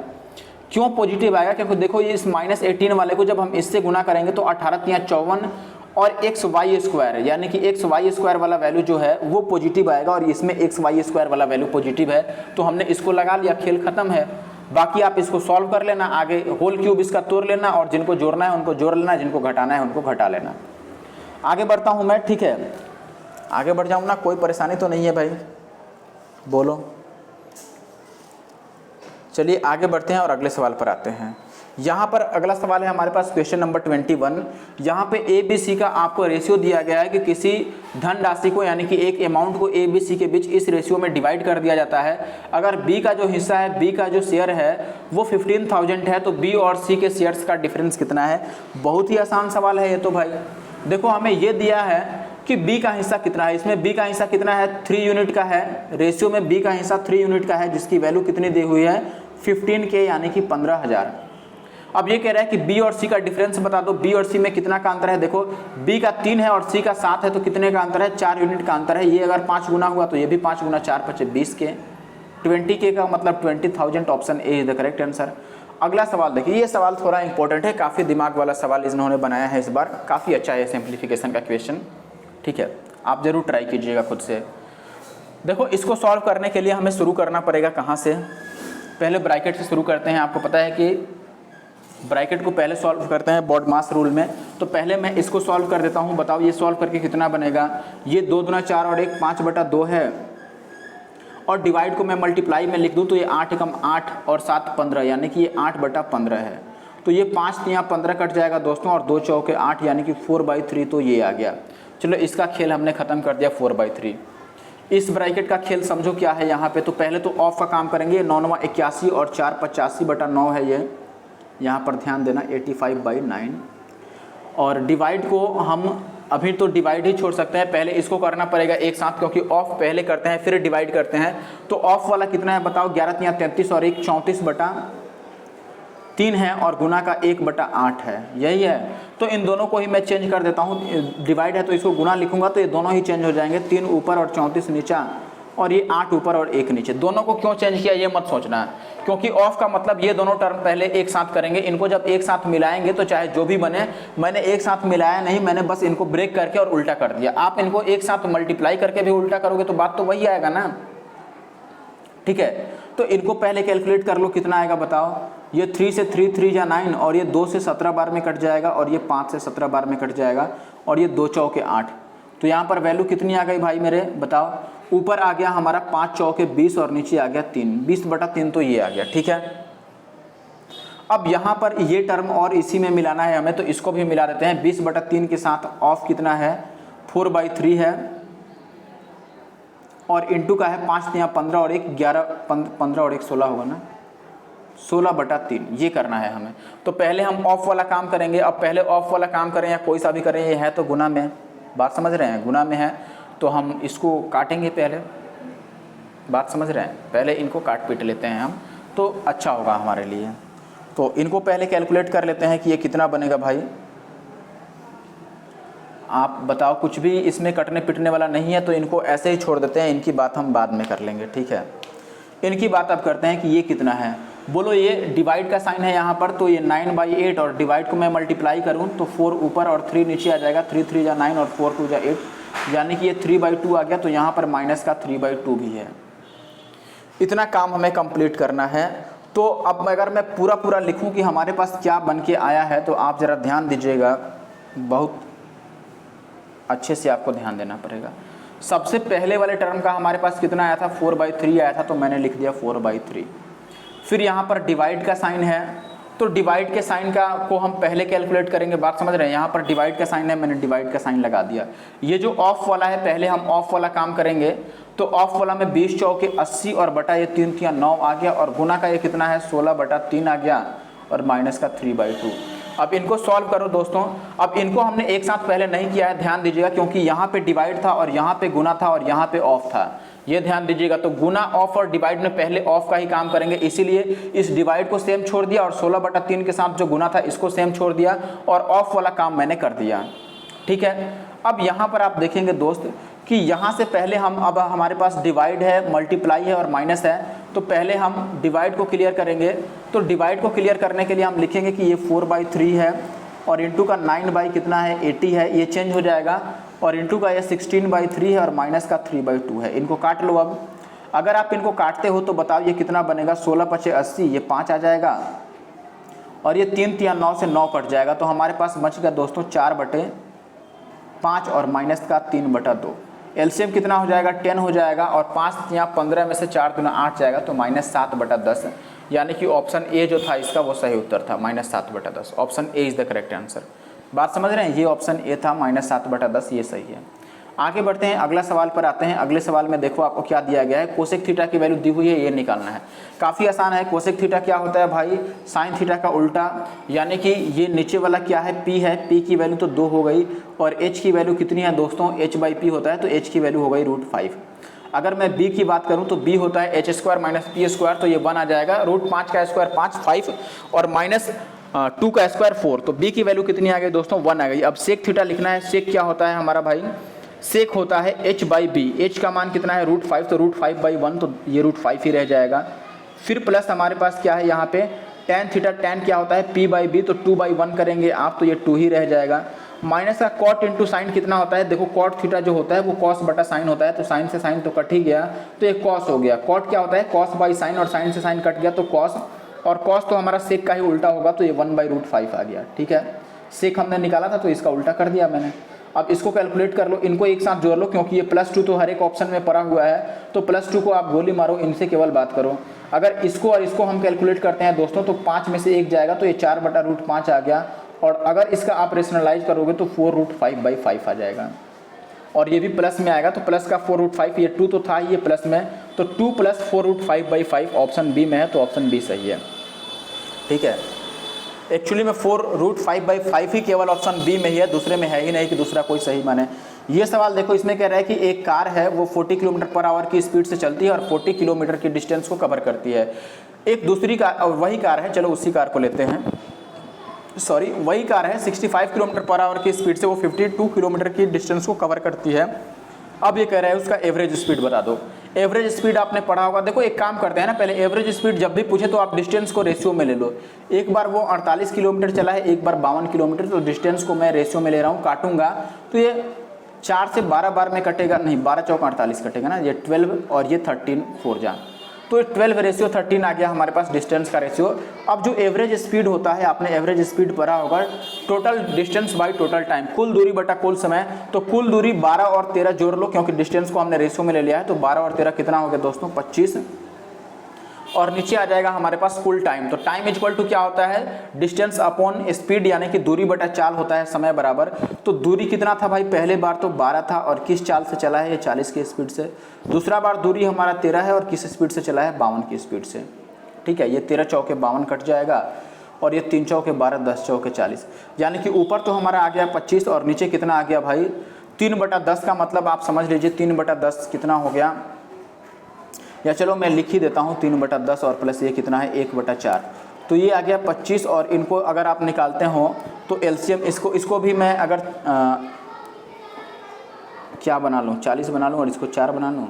क्यों पॉजिटिव आएगा? क्योंकि देखो ये इस -18 वाले को जब हम इससे गुना करेंगे तो 18 या 54 और xy², यानी कि xy² वाला वैल्यू जो है वो पॉजिटिव आएगा, और इसमें xy² वाला वैल्यू पॉजिटिव है, तो हमने इसको लगा लिया, खेल खत्म है। बाकी आप इसको सॉल्व कर लेना, आगे होल क्यूब इसका तोड़ लेना, और जिनको जोड़ना है उनको जोड़ लेना, जिनको घटाना है उनको घटा लेना। आगे बढ़ता हूँ मैं, ठीक है, आगे बढ़ जाऊँ ना, कोई परेशानी तो नहीं है भाई, बोलो। चलिए आगे बढ़ते हैं और अगले सवाल पर आते हैं। यहाँ पर अगला सवाल है हमारे पास क्वेश्चन नंबर 21। यहाँ पे ए बी सी का आपको रेशियो दिया गया है कि किसी धन राशि को यानी कि एक अमाउंट को ए बी सी के बीच इस रेशियो में डिवाइड कर दिया जाता है। अगर बी का जो हिस्सा है, बी का जो शेयर है वो 15,000 है, तो बी और सी के शेयर्स का डिफरेंस कितना है। बहुत ही आसान सवाल है ये तो भाई। देखो हमें ये दिया है कि बी का हिस्सा कितना है, इसमें बी का हिस्सा कितना है 3 यूनिट का है, रेशियो में बी का हिस्सा 3 यूनिट का है, जिसकी वैल्यू कितनी दी हुई है 15K यानी कि 15,000। अब ये कह रहा है कि बी और सी का डिफरेंस बता दो, बी और सी में कितना का अंतर है। देखो बी का 3 है और सी का 7 है, तो कितने का अंतर है 4 यूनिट का अंतर है। ये अगर 5 गुना हुआ तो ये भी 5 गुना 4 × 20K, 20K का मतलब 20,000। Option A is the correct answer. अगला सवाल देखिए, ये सवाल थोड़ा इंपॉर्टेंट है, काफ़ी दिमाग वाला सवाल इन्होंने बनाया है इस बार, काफ़ी अच्छा है सिंप्लीफिकेशन का क्वेश्चन। ठीक है, आप जरूर ट्राई कीजिएगा खुद से। देखो इसको सॉल्व करने के लिए हमें शुरू करना पड़ेगा कहाँ से, पहले ब्रैकेट से शुरू करते हैं। आपको पता है कि ब्रैकेट को पहले सॉल्व करते हैं बॉडमास रूल में, तो पहले मैं इसको सॉल्व कर देता हूँ। बताओ ये सॉल्व करके कितना बनेगा। ये 2 दूना 4 और 1 5/2 है, और डिवाइड को मैं मल्टीप्लाई में लिख दूँ तो ये 8 × 8 और 7 15 यानी कि ये 8/15 है। तो ये 5 यहाँ 15 कट जाएगा दोस्तों, और 2 चौके 8 यानी कि 4/3, तो ये आ गया। चलो इसका खेल हमने ख़त्म कर दिया 4/3। इस ब्रैकेट का खेल समझो क्या है यहाँ पे। तो पहले तो ऑफ का काम करेंगे, 9 9 81 और 4 85/9 है ये, यहाँ पर ध्यान देना 85/9। और डिवाइड को हम अभी तो डिवाइड ही छोड़ सकते हैं, पहले इसको करना पड़ेगा एक साथ, क्योंकि ऑफ पहले करते हैं फिर डिवाइड करते हैं। तो ऑफ वाला कितना है बताओ, 11 × 33 और 1 34/3 है, और गुना का 1/8 है, यही है। तो इन दोनों को ही मैं चेंज कर देता हूँ, डिवाइड है तो इसको गुना लिखूंगा तो ये दोनों ही चेंज हो जाएंगे, 3 ऊपर और 34 नीचा, और ये 8 ऊपर और 1 नीचे। दोनों को क्यों चेंज किया ये मत सोचना है, क्योंकि ऑफ का मतलब ये दोनों टर्म पहले एक साथ करेंगे, इनको जब एक साथ मिलाएंगे तो चाहे जो भी बने। मैंने एक साथ मिलाया नहीं, मैंने बस इनको ब्रेक करके और उल्टा कर दिया। आप इनको एक साथ मल्टीप्लाई करके भी उल्टा करोगे तो बात तो वही आएगा ना। ठीक है, तो इनको पहले कैलकुलेट कर लो कितना आएगा बताओ। ये 3 से 3 3 या 9, और ये 2 से 17 बार में कट जाएगा, और ये 5 से 17 बार में कट जाएगा, और ये 2 चौके 8। तो यहाँ पर वैल्यू कितनी आ गई भाई मेरे बताओ। ऊपर आ गया हमारा 5 चौके 20 और नीचे आ गया 3, 20/3 तो ये आ गया। ठीक है, अब यहाँ पर ये टर्म और इसी में मिलाना है हमें, तो इसको भी मिला देते हैं। 20/3 के साथ ऑफ कितना है 4/3 है, और इंटू का है 5 × 15 और 1 11 15 और 1 16 होगा ना, 16/3 ये करना है हमें। तो पहले हम ऑफ वाला काम करेंगे। अब पहले ऑफ वाला काम करें या कोई सा भी करें, ये है तो गुना में, बात समझ रहे हैं, गुना में है तो हम इसको काटेंगे पहले, बात समझ रहे हैं। पहले इनको काट पीट लेते हैं हम, तो अच्छा होगा हमारे लिए। तो इनको पहले कैलकुलेट कर लेते हैं कि ये कितना बनेगा भाई। आप बताओ, कुछ भी इसमें कटने पिटने वाला नहीं है, तो इनको ऐसे ही छोड़ देते हैं, इनकी बात हम बाद में कर लेंगे। ठीक है, इनकी बात अब करते हैं कि ये कितना है। बोलो ये डिवाइड का साइन है यहाँ पर, तो ये 9/8, और डिवाइड को मैं मल्टीप्लाई करूँ तो 4 ऊपर और 3 नीचे आ जाएगा, 3 3 या 9 और 4 2 या 8, यानी कि ये 3/2 आ गया। तो यहाँ पर माइनस का 3/2 भी है। इतना काम हमें कंप्लीट करना है। तो अब अगर मैं पूरा लिखूं कि हमारे पास क्या बन के आया है, तो आप ज़रा ध्यान दीजिएगा, बहुत अच्छे से आपको ध्यान देना पड़ेगा। सबसे पहले वाले टर्म का हमारे पास कितना आया था 4/3 आया था, तो मैंने लिख दिया 4/3। फिर यहाँ पर डिवाइड का साइन है, तो डिवाइड के साइन का को हम पहले कैलकुलेट करेंगे, बात समझ रहे हैं। यहाँ पर डिवाइड का साइन है, मैंने डिवाइड का साइन लगा दिया। ये जो ऑफ वाला है, पहले हम ऑफ वाला काम करेंगे। तो ऑफ वाला में 20 चौके 80 और बटा ये 3 × 9 आ गया, और गुना का ये कितना है 16/3 आ गया, और माइनस का 3/2। अब इनको सॉल्व करो दोस्तों। अब इनको हमने एक साथ पहले नहीं किया है, ध्यान दीजिएगा, क्योंकि यहाँ पे डिवाइड था और यहाँ पे गुना था और यहाँ पे ऑफ था, ये ध्यान दीजिएगा। तो गुना ऑफ और डिवाइड में पहले ऑफ का ही काम करेंगे, इसीलिए इस डिवाइड को सेम छोड़ दिया, और 16/3 के साथ जो गुना था इसको सेम छोड़ दिया, और ऑफ वाला काम मैंने कर दिया। ठीक है, अब यहाँ पर आप देखेंगे दोस्त कि यहाँ से पहले हम, अब हमारे पास डिवाइड है, मल्टीप्लाई है और माइनस है, तो पहले हम डिवाइड को क्लियर करेंगे। तो डिवाइड को क्लियर करने के लिए हम लिखेंगे कि ये 4/3 है, और इंटू का 9 कितना है 80 है, ये चेंज हो जाएगा, और इंटू का ये 16/3 है, और माइनस का 3/2 है। इनको काट लो। अब अगर आप इनको काटते हो तो बताओ ये कितना बनेगा, 16 × 5 = 80, ये 5 आ जाएगा, और ये 3 × 9 से 9 कट जाएगा। तो हमारे पास बच गया दोस्तों 4/5 और माइनस का 3/2। एलसीएम कितना हो जाएगा 10 हो जाएगा, और 5 या 15 में से 4 दूना 8 जाएगा, तो -7/10, यानी कि ऑप्शन ए जो था इसका वो सही उत्तर था, -7/10। Option A is the correct answer. बात समझ रहे हैं, ये ऑप्शन ए था, -7/10 ये सही है। आगे बढ़ते हैं, अगला सवाल पर आते हैं। अगले सवाल में देखो आपको क्या दिया गया है, कोसेक थीटा की वैल्यू दी हुई है, ये निकालना है। काफ़ी आसान है। कोसेक थीटा क्या होता है भाई, साइन थीटा का उल्टा, यानी कि ये नीचे वाला क्या है, पी है, पी की वैल्यू तो 2 हो गई, और एच की वैल्यू कितनी है दोस्तों, h/p होता है, तो एच की वैल्यू हो गई √5। अगर मैं b की बात करूं तो b होता है h² - p², तो ये 1 आ जाएगा, √5 का स्क्वायर 5 और -2 का स्क्वायर 4, तो b की वैल्यू कितनी आ गई दोस्तों, 1 आ गई। अब सेक थीटा लिखना है। सेक क्या होता है हमारा भाई, सेक होता है h/b, h का मान कितना है √5, तो √5/1, तो ये √5 ही रह जाएगा। फिर प्लस हमारे पास क्या है यहाँ पे tan थीटा, tan क्या होता है p/b, तो 2/1 करेंगे आप, तो ये 2 ही रह जाएगा। माइनस का कॉट इंटू साइन कितना होता है, देखो कॉट थीटा जो होता है वो कॉस बटा साइन होता है, तो साइन से साइन तो कट ही गया, तो ये कॉस हो गया। कॉट क्या होता है, कॉस बाई साइन, और साइन से साइन कट गया तो कॉस, और कॉस तो हमारा सेक का ही उल्टा होगा, तो ये 1/√5 आ गया। ठीक है, सेक हमने निकाला था तो इसका उल्टा कर दिया मैंने। अब इसको कैलकुलेट कर लो, इनको एक साथ जोड़ लो, क्योंकि ये +2 तो हर एक ऑप्शन में पड़ा हुआ है, तो +2 को आप गोली मारो, इनसे केवल बात करो। अगर इसको और इसको हम कैलकुलेट करते हैं दोस्तों, तो 5 में से 1 जाएगा, तो ये 4/√5 आ गया, और अगर इसका आप रेशनलाइज करोगे तो 4√5/5 आ जाएगा, और ये भी प्लस में आएगा, तो प्लस का 4√5, ये 2 तो था ये प्लस में, तो 2 + 4√5/5 ऑप्शन बी में है, तो ऑप्शन बी सही है। ठीक है, एक्चुअली में 4√5/5 ही केवल ऑप्शन बी में ही है, दूसरे में है ही नहीं कि दूसरा कोई सही माने। ये सवाल देखो, इसमें कह रहा है कि एक कार है वो 40 km/h की स्पीड से चलती है और 40 किलोमीटर की डिस्टेंस को कवर करती है। एक दूसरी कार, और वही कार है, चलो उसी कार को लेते हैं, सॉरी वही कार है, 65 km/h की स्पीड से वो 52 किलोमीटर की डिस्टेंस को कवर करती है। अब ये कह रहा है उसका एवरेज स्पीड बता दो। एवरेज स्पीड आपने पढ़ा होगा, देखो एक काम करते हैं ना, पहले एवरेज स्पीड जब भी पूछे तो आप डिस्टेंस को रेशियो में ले लो। एक बार वो 48 किलोमीटर चला है, एक बार 52 किलोमीटर, तो डिस्टेंस को मैं रेशियो में ले रहा हूँ, काटूंगा तो ये 4 से 12 बार में कटेगा, नहीं 12 चौक 48 कटेगा ना, ये 12 और ये 13 4 जा, तो 12:13 आ गया हमारे पास डिस्टेंस का रेशियो। अब जो एवरेज स्पीड होता है, आपने एवरेज स्पीड पढ़ा होगा, total distance by total time, कुल दूरी बटा कुल समय, तो कुल दूरी 12 और 13 जोड़ लो, क्योंकि डिस्टेंस को हमने रेशियो में ले लिया है, तो 12 और 13 कितना हो गया दोस्तों, 25, और नीचे आ जाएगा हमारे पास कुल टाइम। तो टाइम इक्वल टू क्या होता है, डिस्टेंस अपॉन स्पीड, यानी कि दूरी बटा चाल होता है, समय बराबर। तो दूरी कितना था भाई, पहले बार तो 12 था, और किस चाल से चला है, ये 40 की स्पीड से। दूसरा बार दूरी हमारा 13 है, और किस स्पीड से चला है, 52 की स्पीड से। ठीक है, ये 13 चौके 52 कट जाएगा, और ये 3 चौके 12, 10 चौके 40, यानी कि ऊपर तो हमारा आ गया 25, और नीचे कितना आ गया भाई, 3/10 का मतलब आप समझ लीजिए 3/10 कितना हो गया, या चलो मैं लिख ही देता हूँ, 3/10 और प्लस ये कितना है 1/4, तो ये आ गया 25। और इनको अगर आप निकालते हो तो एलसीएम, इसको भी मैं अगर क्या बना लूँ, 40 बना लूँ और इसको 4 बना लूँ,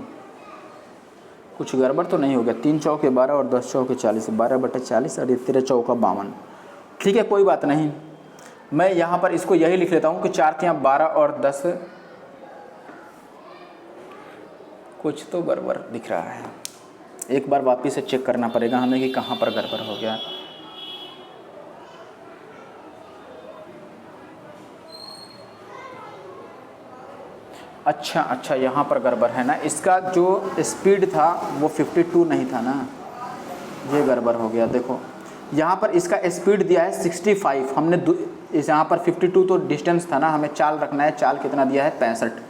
कुछ गड़बड़ तो नहीं हो गया। 3 चौके 12 और 10 चौके 40, 12/40, और 13 चौका 52। ठीक है, कोई बात नहीं, मैं यहाँ पर इसको यही लिख लेता हूँ कि 4 तियाँ 12 और 10, कुछ तो गड़बड़ दिख रहा है, एक बार वापिस से चेक करना पड़ेगा हमें कि कहाँ पर गड़बड़ हो गया। अच्छा, यहाँ पर गड़बड़ है ना, इसका जो स्पीड था वो 52 नहीं था ना, ये गड़बड़ हो गया। देखो यहाँ पर इसका स्पीड दिया है 65, हमने इस यहाँ पर 52 तो डिस्टेंस था ना, हमें चाल रखना है, चाल कितना दिया है 65,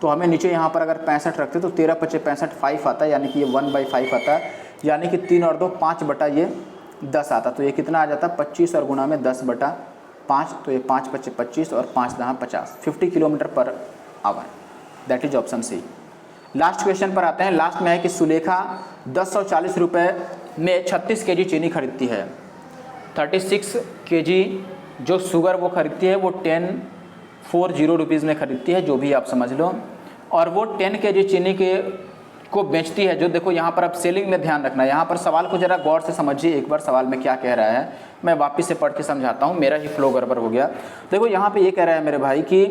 तो हमें नीचे यहाँ पर अगर 65 रखते तो 13 × 5 = 65 5 आता है, यानी कि ये 1/5 आता है, यानी कि 3 और 2 5/10 आता, तो ये कितना आ जाता 25 और गुणा में 10/5, तो ये 5 × 5 = 25 और 5 × 10 = 50, 50 km/h। That is option C. Last question पर आते हैं। लास्ट में है कि सुलेखा 1040 रुपये में 36 kg चीनी खरीदती है। 36 kg जो शुगर वो खरीदती है वो 1040 रुपीज़ में खरीदती है, जो भी आप समझ लो, और वो 10 kg चीनी को बेचती है। जो देखो यहाँ पर अब सेलिंग में ध्यान रखना है, यहाँ पर सवाल को जरा गौर से समझिए एक बार, सवाल में क्या कह रहा है, मैं वापस से पढ़ के समझाता हूँ, मेरा ही फ्लो गड़बड़ हो गया। देखो यहाँ पे ये कह रहा है मेरे भाई कि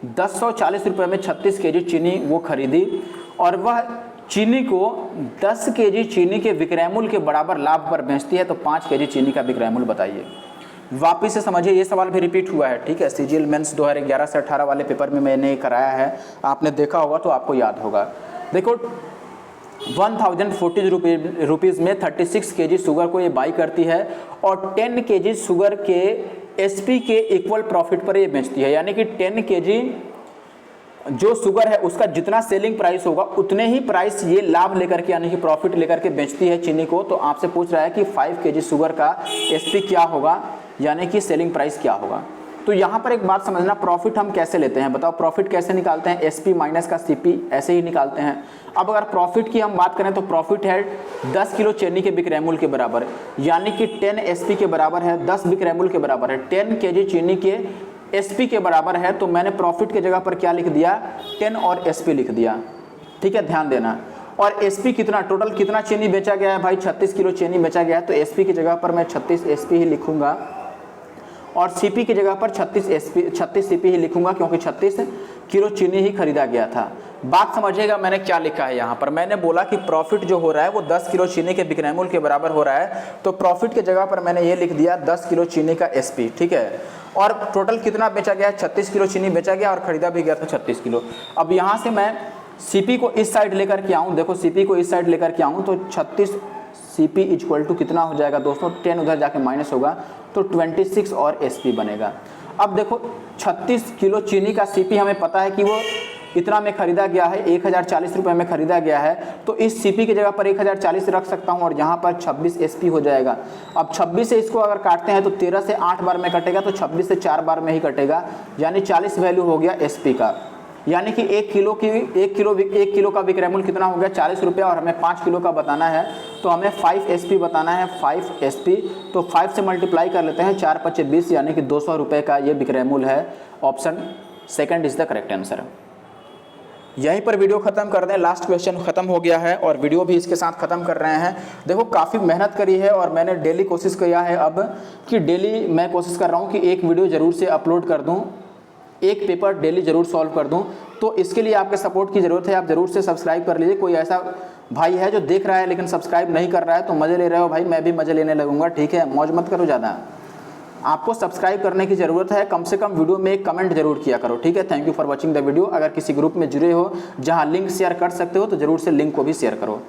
1040 रुपये में 36 kg चीनी वो खरीदी, और वह चीनी को 10 kg चीनी के विक्रय मूल्य के बराबर लाभ पर बेचती है, तो 5 kg चीनी का विक्रय मूल्य बताइए। वापिस से समझिए, ये सवाल भी रिपीट हुआ है, ठीक है, सीजीएल मेंस 2011 से 18 वाले पेपर में मैंने कराया है, आपने देखा होगा तो आपको याद होगा। देखो 1040 रुपीज़ में 36 केजी शुगर को ये बाई करती है और 10 केजी शुगर के एसपी के इक्वल प्रॉफिट पर ये बेचती है। यानी कि 10 केजी जो शुगर है उसका जितना सेलिंग प्राइस होगा उतने ही प्राइस ये लाभ लेकर के यानी कि प्रॉफिट लेकर के बेचती है चीनी को। तो आपसे पूछ रहा है कि 5 केजी शुगर का एसपी क्या होगा यानी कि सेलिंग प्राइस क्या होगा। तो यहाँ पर एक बात समझना, प्रॉफिट हम कैसे लेते हैं बताओ, प्रॉफिट कैसे निकालते हैं, एसपी माइनस का सीपी ऐसे ही निकालते हैं। अब अगर प्रॉफिट की हम बात करें तो प्रॉफिट है 10 किलो चीनी के विक्रय मूल्य के बराबर, यानी कि 10 एसपी के बराबर है, 10 विक्रय मूल्य के बराबर है, 10 केजी चीनी के एसपी के बराबर है। तो मैंने प्रॉफिट के जगह पर क्या लिख दिया, 10 और एसपी लिख दिया। ठीक है, ध्यान देना। और एसपी कितना, टोटल कितना चीनी बेचा गया है भाई, 36 किलो चीनी बेचा गया है, तो एसपी की जगह पर मैं 36 एसपी ही लिखूंगा और सीपी की जगह पर 36 सीपी ही लिखूंगा क्योंकि 36 किलो चीनी ही खरीदा गया था। बात समझिएगा मैंने क्या लिखा है यहाँ पर। मैंने बोला कि प्रॉफिट जो हो रहा है वो 10 किलो चीनी के विक्रय मूल्य के बराबर हो रहा है, तो प्रॉफिट की जगह पर मैंने ये लिख दिया 10 किलो चीनी का एसपी। ठीक है, और टोटल कितना बेचा गया है, 36 किलो चीनी बेचा गया और खरीदा भी गया था 36 किलो। अब यहाँ से मैं सीपी को इस साइड लेकर के आऊँ, देखो सीपी को इस साइड लेकर के आऊँ तो 36 सीपी इक्वल टू कितना हो जाएगा दोस्तों, 10 उधर जाके माइनस होगा तो 26 और एसपी बनेगा। अब देखो 36 किलो चीनी का सीपी हमें पता है कि वो इतना में खरीदा गया है, 1040 रुपये में खरीदा गया है, तो इस सीपी की जगह पर 1040 रख सकता हूं और यहाँ पर 26 एसपी हो जाएगा। अब 26 से इसको अगर काटते हैं तो 13 से 8 बार में कटेगा, तो 26 से 4 बार में ही कटेगा, यानी 40 वैल्यू हो गया एसपी का। यानी कि 1 किलो का विक्रय मूल्य कितना हो गया, 40 रुपये, और हमें 5 किलो का बताना है तो हमें 5 एसपी बताना है, 5 एसपी। तो 5 से मल्टीप्लाई कर लेते हैं, 4 × 5 = 20, यानी कि 200 रुपये का ये विक्रय मूल्य है। Option second is the correct answer. यहीं पर वीडियो खत्म कर दें, लास्ट क्वेश्चन खत्म हो गया है और वीडियो भी इसके साथ खत्म कर रहे हैं। देखो काफ़ी मेहनत करी है और मैंने डेली कोशिश किया है अब कि डेली मैं कोशिश कर रहा हूँ कि एक वीडियो ज़रूर से अपलोड कर दूँ, एक पेपर डेली ज़रूर सॉल्व कर दूं। तो इसके लिए आपके सपोर्ट की ज़रूरत है, आप ज़रूर से सब्सक्राइब कर लीजिए। कोई ऐसा भाई है जो देख रहा है लेकिन सब्सक्राइब नहीं कर रहा है तो मज़े ले रहे हो भाई, मैं भी मज़े लेने लगूंगा। ठीक है, मौज मत करो ज़्यादा, आपको सब्सक्राइब करने की ज़रूरत है। कम से कम वीडियो में एक कमेंट जरूर किया करो। ठीक है, thank you for watching the video. अगर किसी ग्रुप में जुड़े हो जहाँ लिंक शेयर कर सकते हो तो ज़रूर से लिंक को भी शेयर करो।